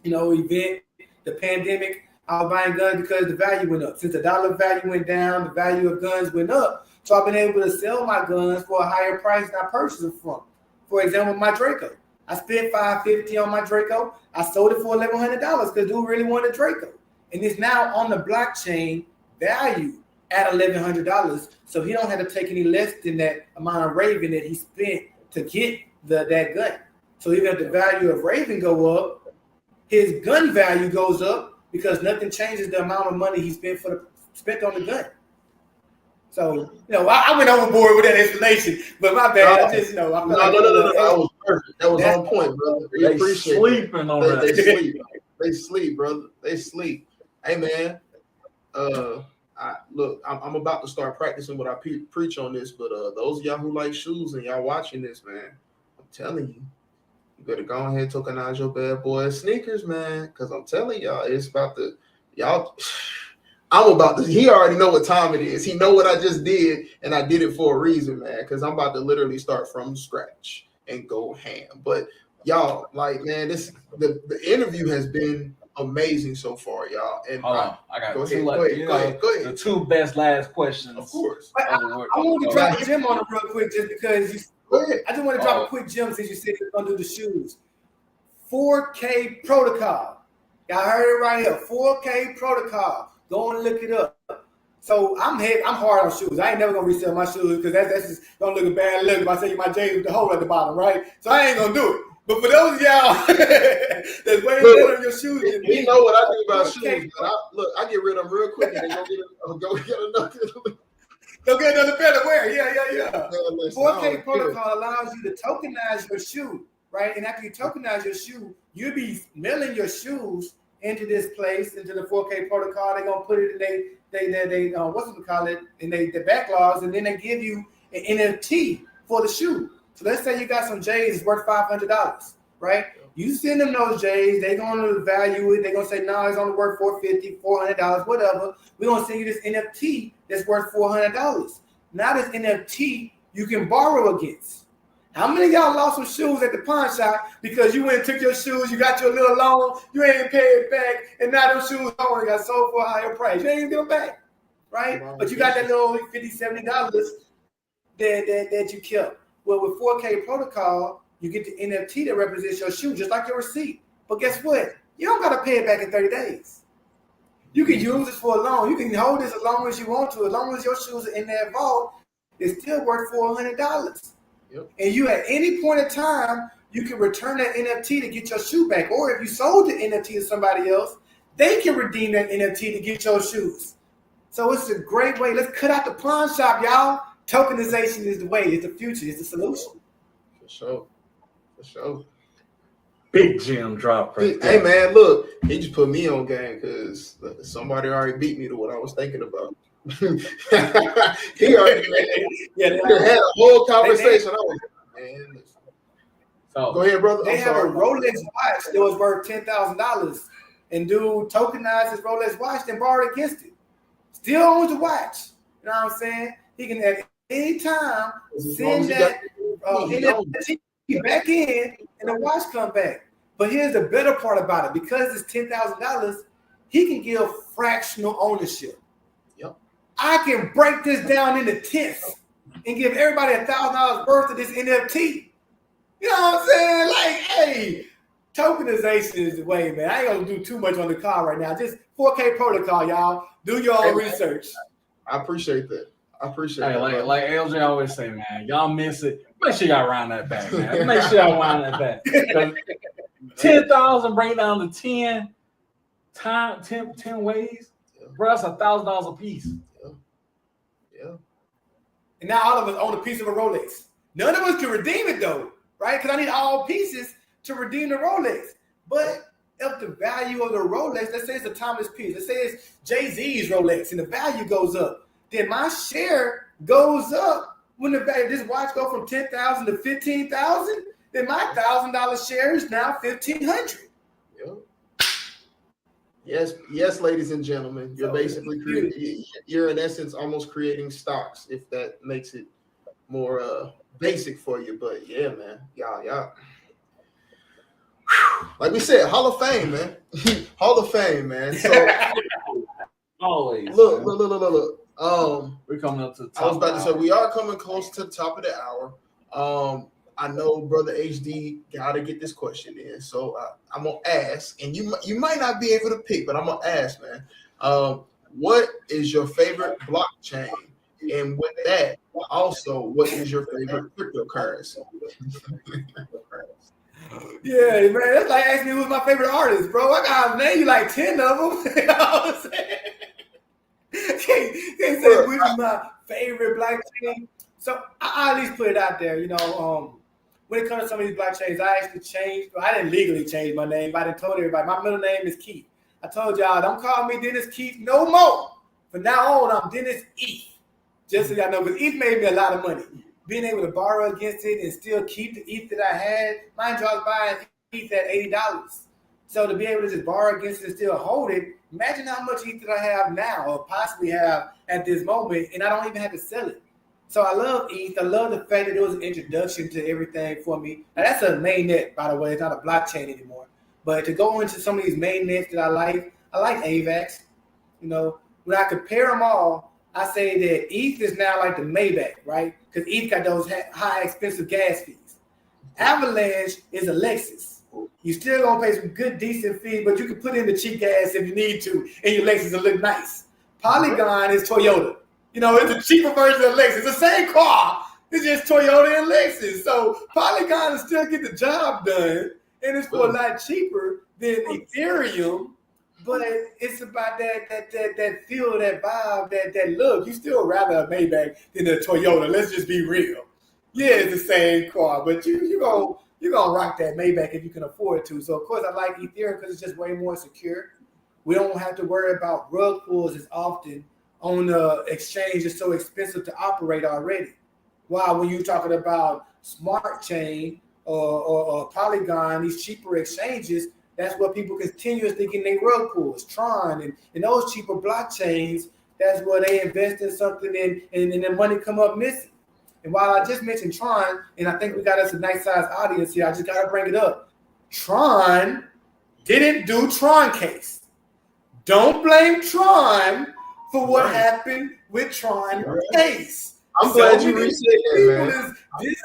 event, the pandemic. I was buying guns because the value went up. Since the dollar value went down, the value of guns went up. So I've been able to sell my guns for a higher price than I purchased them from. For example, my Draco. I spent $550 on my Draco. I sold it for $1,100 because dude really wanted a Draco. And it's now on the blockchain value at $1,100. So he don't have to take any less than that amount of Raven that he spent to get that gun. So even if the value of Raven go up, his gun value goes up because nothing changes the amount of money he spent on the gun. So, I went overboard with that explanation, but my bad. I just, No. That was perfect. That was on point, brother. We appreciate sleeping on that. They sleep. They sleep, brother. They sleep. Hey, man. I'm about to start practicing what I preach on this, but those of y'all who like shoes and y'all watching this, man, I'm telling you, you better go ahead and tokenize your bad boy sneakers, man, because I'm telling y'all, it's about to, he already know what time it is. He know what I just did, and I did it for a reason, man, because I'm about to literally start from scratch and go ham. But y'all, like, man, the interview has been amazing so far, y'all. And Hold on, I got go two. ahead. The two best last questions. Of course. I want to drop a gem on it real quick, just because Go ahead. I just want to drop a quick gem since you said you're gonna do the shoes. 4K protocol. Y'all heard it right here. 4K protocol. Go and look it up. So I'm hard on shoes. I ain't never gonna resell my shoes because that's just gonna look a bad look if I sell you my J's with the hole at the bottom, right? So I ain't gonna do it. But for those of y'all that's way better on your shoes than me, you know what I do about shoes, but I get rid of them real quick and then go get another. Go get another pair to wear. Yeah. 4K protocol allows you to tokenize your shoe, right? And after you tokenize your shoe, you'll be mailing your shoes into this place, into the 4K protocol. They're gonna put it in they what's it call it, in the backlogs, and then they give you an NFT for the shoe. So let's say you got some J's worth $500, right? You send them those J's, they're gonna value it. They're gonna say, no, it's only worth $450, $400, whatever. We're gonna send you this NFT that's worth $400. Now this NFT you can borrow against. How many of y'all lost some shoes at the pawn shop because you went and took your shoes, you got your little loan, you ain't paid it back, and now those shoes only got sold for a higher price. You ain't even get them back, right? But you got that little $50, $70 that you kept. Well, with 4K protocol, you get the NFT that represents your shoe, just like your receipt. But guess what? You don't got to pay it back in 30 days. You can use it for a loan. You can hold this as long as you want to. As long as your shoes are in that vault, it's still worth $400. Yep. And you, at any point in time, you can return that NFT to get your shoe back. Or if you sold the NFT to somebody else, they can redeem that NFT to get your shoes. So it's a great way. Let's cut out the pawn shop, y'all. Tokenization is the way. It's the future. It's the solution. For sure. Big gem drop. Hey, man, look, he just put me on game because somebody already beat me to what I was thinking about. He already had a whole conversation. So go ahead, brother. They have a Rolex watch that was worth $10,000, and dude tokenized his Rolex watch and borrowed against it. Still owns the watch. You know what I'm saying? He can at any time send that NFT back in, and the watch come back. But here's the better part about it: because it's $10,000, he can give fractional ownership. I can break this down into tenths and give everybody $1,000 worth of this NFT. You know what I'm saying? Like, hey, tokenization is the way, man. I ain't gonna do too much on the car right now. Just 4K protocol, y'all. Do your own research. I appreciate that. Like LJ always say, man, y'all miss it. Make sure y'all round that back, man. Make sure y'all round that back. 10,000 bring down to 10 ways. Bro, that's $1,000 a piece. Yeah. And now all of us own a piece of a Rolex. None of us can redeem it though, right? Because I need all pieces to redeem the Rolex. But if the value of the Rolex, let's say it's a timeless piece, let's say it's Jay-Z's Rolex and the value goes up, then my share goes up when the value of this watch go from $10,000 to $15,000, then my $1,000 share is now $1,500. Yes, ladies and gentlemen, you're basically you're in essence almost creating stocks, if that makes it more basic for you. But yeah, man, y'all. Like we said, Hall of Fame, man. Hall of Fame, man. So always look. We're coming up to the top. I was about to say we are coming close to the top of the hour. I know Brother HD got to get this question in, so I'm gonna ask, and you might not be able to pick, but I'm gonna ask, man. What is your favorite blockchain? And with that, also, what is your favorite cryptocurrency? Yeah, man, that's like asking me who's my favorite artist, bro. I gotta name you like 10 of them. You know what I'm saying? Can't say which is my favorite blockchain. So I at least put it out there, you know. When it comes to some of these blockchains, I actually changed. Well, I didn't legally change my name, but I told everybody my middle name is Keith. I told y'all, don't call me Dennis Keith no more. From now on, I'm Dennis ETH. Just so y'all know, because ETH made me a lot of money. Being able to borrow against it and still keep the ETH that I had, mind you, I was buying ETH at $80. So to be able to just borrow against it and still hold it, imagine how much ETH that I have now or possibly have at this moment, and I don't even have to sell it. So I love ETH. I love the fact that it was an introduction to everything for me. Now that's a mainnet, by the way. It's not a blockchain anymore. But to go into some of these main nets that I like AVAX. You know, when I compare them all, I say that ETH is now like the Maybach, right? Because ETH got those high expensive gas fees. Avalanche is a Lexus. You still gonna pay some good, decent fees, but you can put in the cheap gas if you need to, and your Lexus will look nice. Polygon is Toyota. You know, it's a cheaper version of Lexus. It's the same car. It's just Toyota and Lexus. So Polygon will still get the job done, and it's for a lot cheaper than Ethereum. But it's about that feel, that vibe, that look. You still rather a Maybach than a Toyota. Let's just be real. Yeah, it's the same car, but you gonna rock that Maybach if you can afford to. So of course I like Ethereum because it's just way more secure. We don't have to worry about rug pulls as often on the exchange. It's so expensive to operate already. While when you're talking about Smart Chain or Polygon, these cheaper exchanges, that's what people continuously get their rug pulls. Tron and those cheaper blockchains, that's where they invest in something and the money come up missing. And while I just mentioned Tron, and I think we got us a nice size audience here, I just got to bring it up. Tron didn't do Tron case. Don't blame Tron for what happened with Tron case. I'm glad you resaid that, man.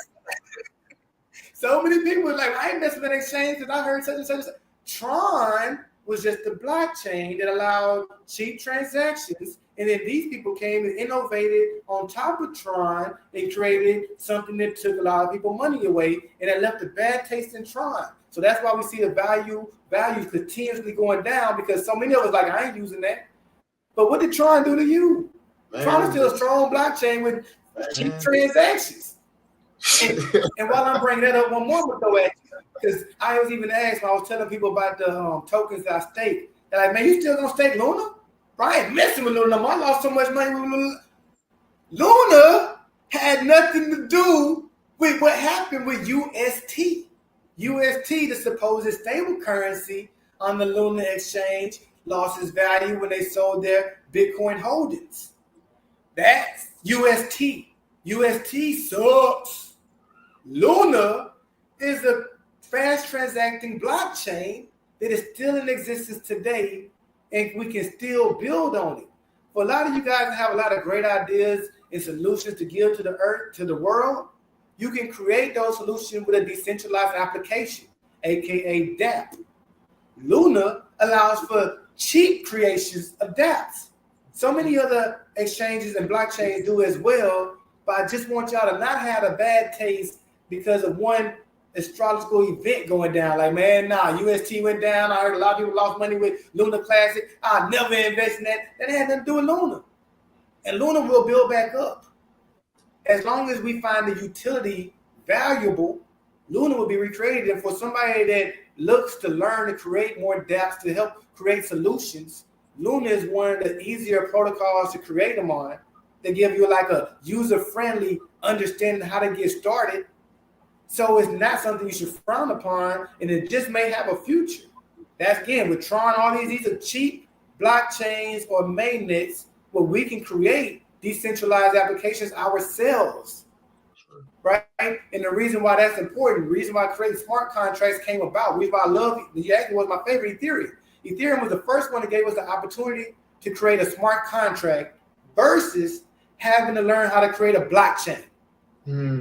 So many people are like, I ain't messing with an exchange because I heard such and such and such. Tron was just the blockchain that allowed cheap transactions. And then these people came and innovated on top of Tron and created something that took a lot of people money away, and it left a bad taste in Tron. So that's why we see the values continuously going down, because so many of us like, I ain't using that. But what did Tron do to you? Man. Tron is still a strong blockchain with cheap transactions. And while I'm bringing that up, one more would go at you, because I was even asked when I was telling people about the tokens that I stake. They're like, man, you still gonna stake Luna? Bro, I ain't messing with Luna. I lost so much money with Luna. Luna had nothing to do with what happened with UST. UST, the supposed stable currency on the Luna exchange, lost its value when they sold their Bitcoin holdings. That's UST. UST sucks. Luna is a fast transacting blockchain that is still in existence today, and we can still build on it. For a lot of you guys that have a lot of great ideas and solutions to give to the earth, to the world, you can create those solutions with a decentralized application, aka dApp. Luna allows for cheap creations of dApps. So many other exchanges and blockchains do as well, but I just want y'all to not have a bad taste because of one astrological event going down. Like, man, nah, UST went down. I heard a lot of people lost money with Luna Classic. I'll never invest in that. That had nothing to do with Luna. And Luna will build back up. As long as we find the utility valuable, Luna will be recreated. And for somebody that looks to learn to create more dApps to help create solutions, Luna is one of the easier protocols to create them on. They give you like a user-friendly understanding how to get started. So it's not something you should frown upon, and it just may have a future. That's again with Tron, all these are cheap blockchains or mainnets where we can create decentralized applications ourselves, right? And the reason why that's important, the reason why creating smart contracts came about, the reason why I love it, the actually was my favorite Ethereum. Ethereum was the first one that gave us the opportunity to create a smart contract versus having to learn how to create a blockchain.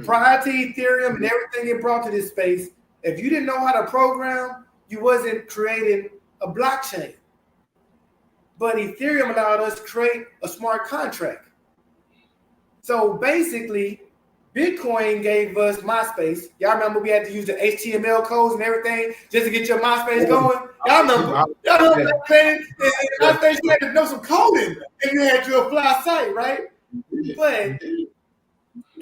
Prior to Ethereum and everything it brought to this space, if you didn't know how to program, you wasn't creating a blockchain. But Ethereum allowed us to create a smart contract. So basically, Bitcoin gave us MySpace. Y'all remember we had to use the HTML codes and everything just to get your MySpace going? Y'all remember? Y'all know what I'm saying? In MySpace, you had to know some coding and you had to apply site, right? But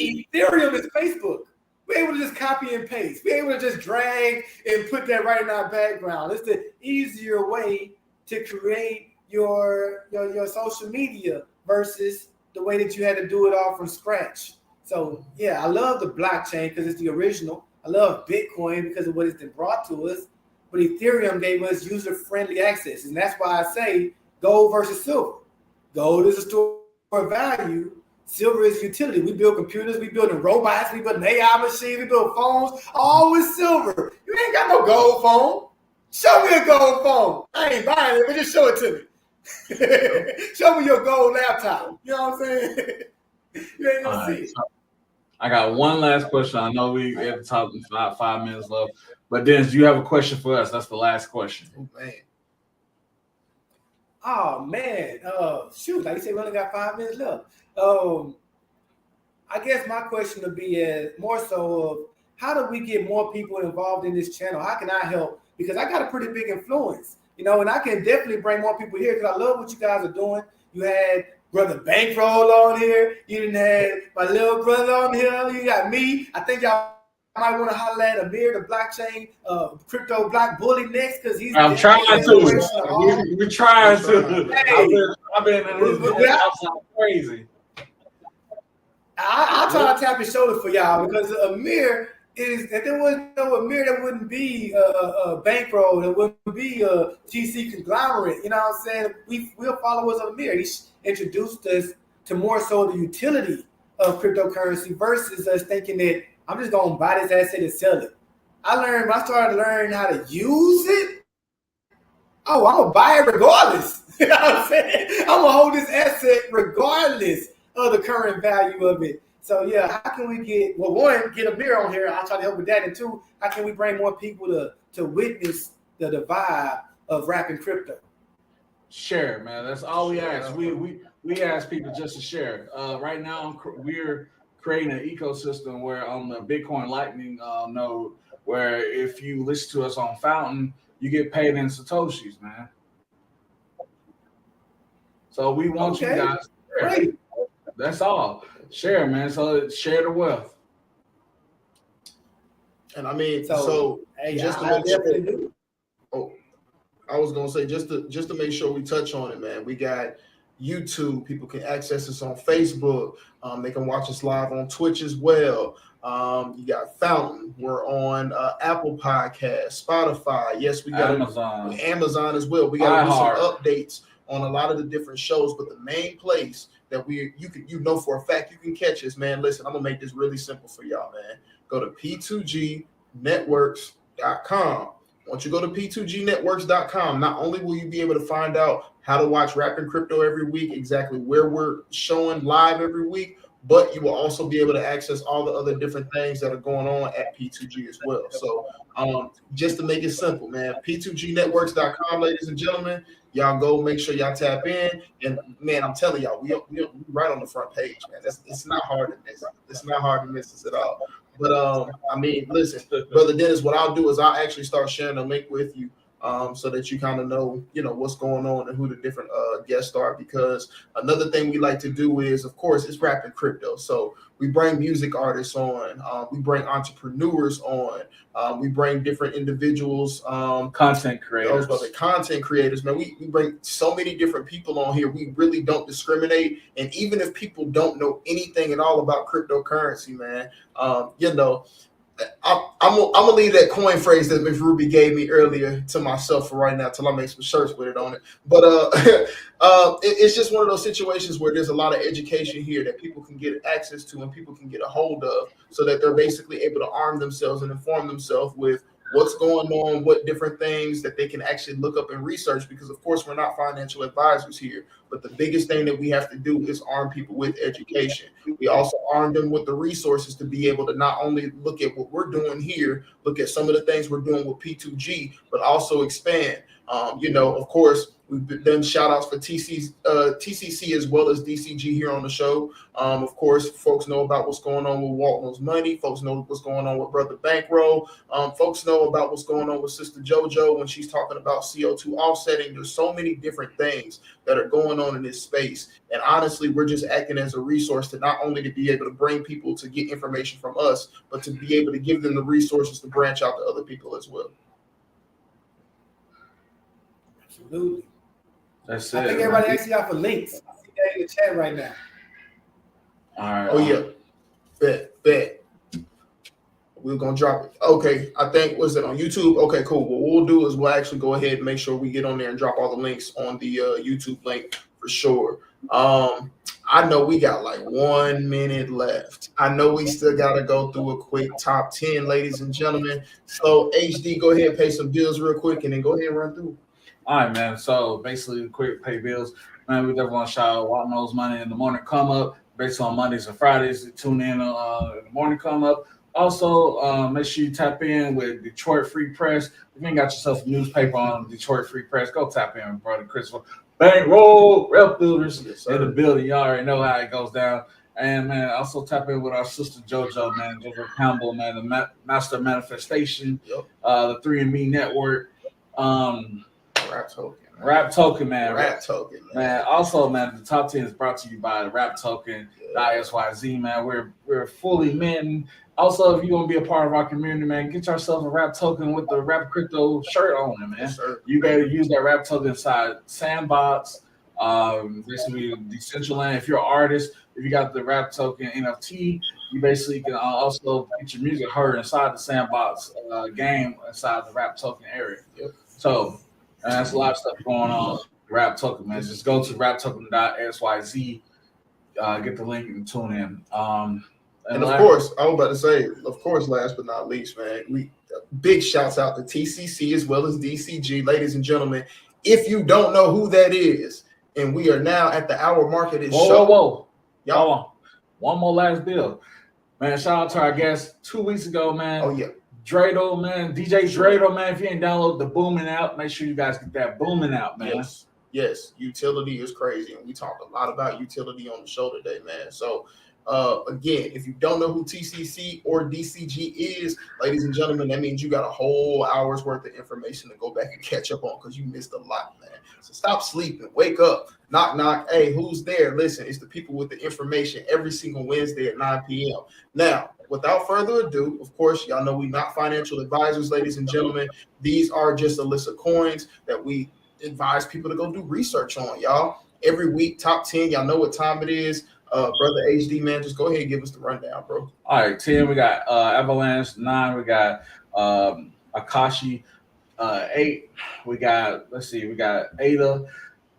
Ethereum is Facebook. We're able to just copy and paste. We're able to just drag and put that right in our background. It's the easier way to create your social media versus the way that you had to do it all from scratch. So yeah, I love the blockchain because it's the original. I love Bitcoin because of what it's been brought to us. But Ethereum gave us user-friendly access. And that's why I say gold versus silver. Gold is a store of value. Silver is utility. We build computers, we build robots, we build AI machines, we build phones, all with silver. You ain't got no gold phone. Show me a gold phone. I ain't buying it, but just show it to me. Show me your gold laptop. You know what I'm saying? You ain't gonna see it. I got one last question. I know we at the top, about 5 minutes left. But Dennis, do you have a question for us? That's the last question. Oh man. Shoot, like you said, we only got 5 minutes left. I guess my question would be more so of how do we get more people involved in this channel? How can I help? Because I got a pretty big influence, you know, and I can definitely bring more people here because I love what you guys are doing. You had Brother Bankroll on here. You didn't have my little brother on here. You got me. I think y'all might want to holler at Amir, the blockchain crypto block bully next because he's. I'm trying to. We're trying to. Hey, I've been in this outside crazy. I'll try to tap his shoulder for y'all because Amir is. If there was no Amir, there wouldn't be a Bankroll. There wouldn't be a GC conglomerate. You know what I'm saying? We're followers of Amir. He's introduced us to more so the utility of cryptocurrency versus us thinking that I'm just gonna buy this asset and sell it. When I started learning how to use it, oh, I'm gonna buy it regardless. You know what I'm saying? I'm gonna hold this asset regardless of the current value of it. So yeah, how can we get get a beer on here? I'll try to help with that. And two, how can we bring more people to witness the vibe of rapping crypto? Share, man. That's all we ask. We ask people just to share. Right now, we're creating an ecosystem where on the Bitcoin Lightning node, where if you listen to us on Fountain, you get paid in Satoshis, man. So we want you guys to share. Great. That's all. Share, man. So share the wealth. And I mean, hey, just to make sure. Oh, I was gonna say just to make sure we touch on it, man. We got YouTube. People can access us on Facebook. They can watch us live on Twitch as well. You got Fountain. We're on Apple Podcasts, Spotify. Yes, we got Amazon as well. We got to do some updates on a lot of the different shows, but the main place that you know for a fact you can catch us, man. Listen, I'm gonna make this really simple for y'all, man. Go to P2G networks.com. Once you go to P2G networks.com, not only will you be able to find out how to watch Rapping Crypto every week, exactly where we're showing live every week, but you will also be able to access all the other different things that are going on at P2G as well. So just to make it simple, man, P2G networks.com, ladies and gentlemen, y'all go make sure y'all tap in. And man, I'm telling y'all, we right on the front page, man. It's not hard to miss. It's not hard to miss us at all. But I mean, listen, Brother Dennis, what I'll do is I'll actually start sharing a link with you so that you kind of know, what's going on and who the different guests are. Because another thing we like to do is, of course, it's Rapping Crypto. So we bring music artists on, we bring entrepreneurs on, we bring different individuals, content creators. Content creators, man. We bring so many different people on here. We really don't discriminate. And even if people don't know anything at all about cryptocurrency, man, I'm gonna leave that coin phrase that Miss Ruby gave me earlier to myself for right now till I make some shirts with it on it. But it's just one of those situations where there's a lot of education here that people can get access to and people can get a hold of, so that they're basically able to arm themselves and inform themselves with what's going on, what different things that they can actually look up and research. Because of course we're not financial advisors here, but the biggest thing that we have to do is arm people with education. We also arm them with the resources to be able to not only look at what we're doing here, look at some of the things we're doing with P2G, but also expand. Of course, we've done shout outs for TCC as well as DCG here on the show. Of course, folks know about what's going on with Walt Knows Money. Folks know what's going on with Brother Bankroll. Folks know about what's going on with Sister JoJo when she's talking about CO2 offsetting. There's so many different things that are going on in this space. And honestly, we're just acting as a resource to not only to be able to bring people to get information from us, but to be able to give them the resources to branch out to other people as well. Absolutely. That's it. I think everybody asking y'all for links. I see that in the chat right now. All right. Oh yeah. Bet. We're gonna drop it. Okay, I think was it on YouTube? Okay, cool. What we'll do is we'll actually go ahead and make sure we get on there and drop all the links on the YouTube link for sure. I know we got like 1 minute left. I know we still got to go through a quick top 10, ladies and gentlemen. So HD, go ahead and pay some bills real quick, and then go ahead and run through. All right, man. So basically, quick pay bills. Man, we definitely want to shout out Walk Knows Money in the Morning Come Up. Based on Mondays and Fridays, tune in the Morning Come Up. Also, make sure you tap in with Detroit Free Press. If you ain't got yourself a newspaper on Detroit Free Press, go tap in with Brother Christopher. Bankroll Rep Builders in the building. You already know how it goes down. And, man, also tap in with our sister JoJo, man. JoJo Campbell, man, the Master Manifestation, the 3&Me Network. Rap Token, man. Rap Token, man. Also, man, the top 10 is brought to you by the Rap Token, .syz, man. We're fully minting. Also, if you want to be a part of our community, man, get yourself a Rap Token with the Rap Crypto shirt on it, man. Yes, you better use that Rap Token inside Sandbox, basically Decentraland. If you're an artist, if you got the Rap Token NFT, you basically can also get your music heard inside the Sandbox game inside the Rap Token area. So, that's a lot of stuff going on. Rap Token, man. Just go to raptoken.syz, get the link and tune in. And of course, I was about to say, of course, last but not least, man, we big shouts out to TCC as well as DCG, ladies and gentlemen. If you don't know who that is, and we are now at the hour mark of this show. Whoa. Y'all, one more last bill. Man, shout out to our guest 2 weeks ago, man. Oh, yeah. Dreidel, man, DJ Dreidel, man. If you ain't download the Booming app, make sure you guys get that Booming out, man. Yes, utility is crazy, and we talked a lot about utility on the show today, man. So, again, if you don't know who TCC or DCG is, ladies and gentlemen, that means you got a whole hour's worth of information to go back and catch up on because you missed a lot, man. So stop sleeping, wake up, knock, knock. Hey, who's there? Listen, it's the people with the information every single Wednesday at 9 p.m. Now, without further ado, of course, y'all know we're not financial advisors, ladies and gentlemen. These are just a list of coins that we advise people to go do research on, y'all. Every week, top 10, y'all know what time it is. Brother HD, man, just go ahead and give us the rundown, bro. All right, 10, we got Avalanche. 9, we got Akashi. 8, we got, we got ADA.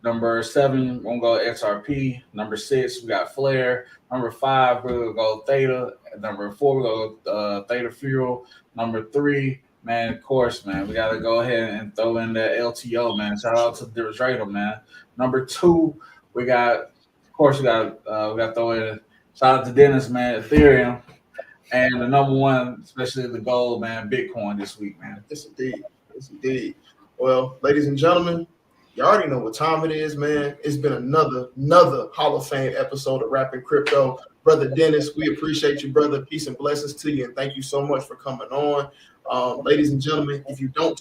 Number 7, we're going to go XRP. Number 6, we got Flare. Number 5, we're going to go Theta. Number 4, we're going to go Theta Fuel. Number 3, man, of course, man, we got to go ahead and throw in that LTO, man. Shout out to Dreidel, man. Number 2, we got, of course, we got to throw in, shout out to Dennis, man, Ethereum. And the number 1, especially the gold, man, Bitcoin this week, man. Yes, indeed. Yes, indeed. Well, ladies and gentlemen, you already know what time it is, man. It's been another Hall of Fame episode of Rapping Crypto. Brother Dennis, we appreciate you, brother. Peace and blessings to you, and thank you so much for coming on. Ladies and gentlemen, if you don't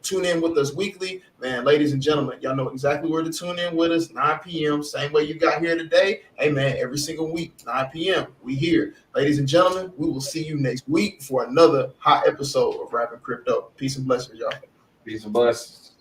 tune in with us weekly, man, ladies and gentlemen, y'all know exactly where to tune in with us, 9 p.m., same way you got here today. Hey, man, every single week, 9 p.m., we here. Ladies and gentlemen, we will see you next week for another hot episode of Rapping Crypto. Peace and blessings, y'all. Peace and blessings.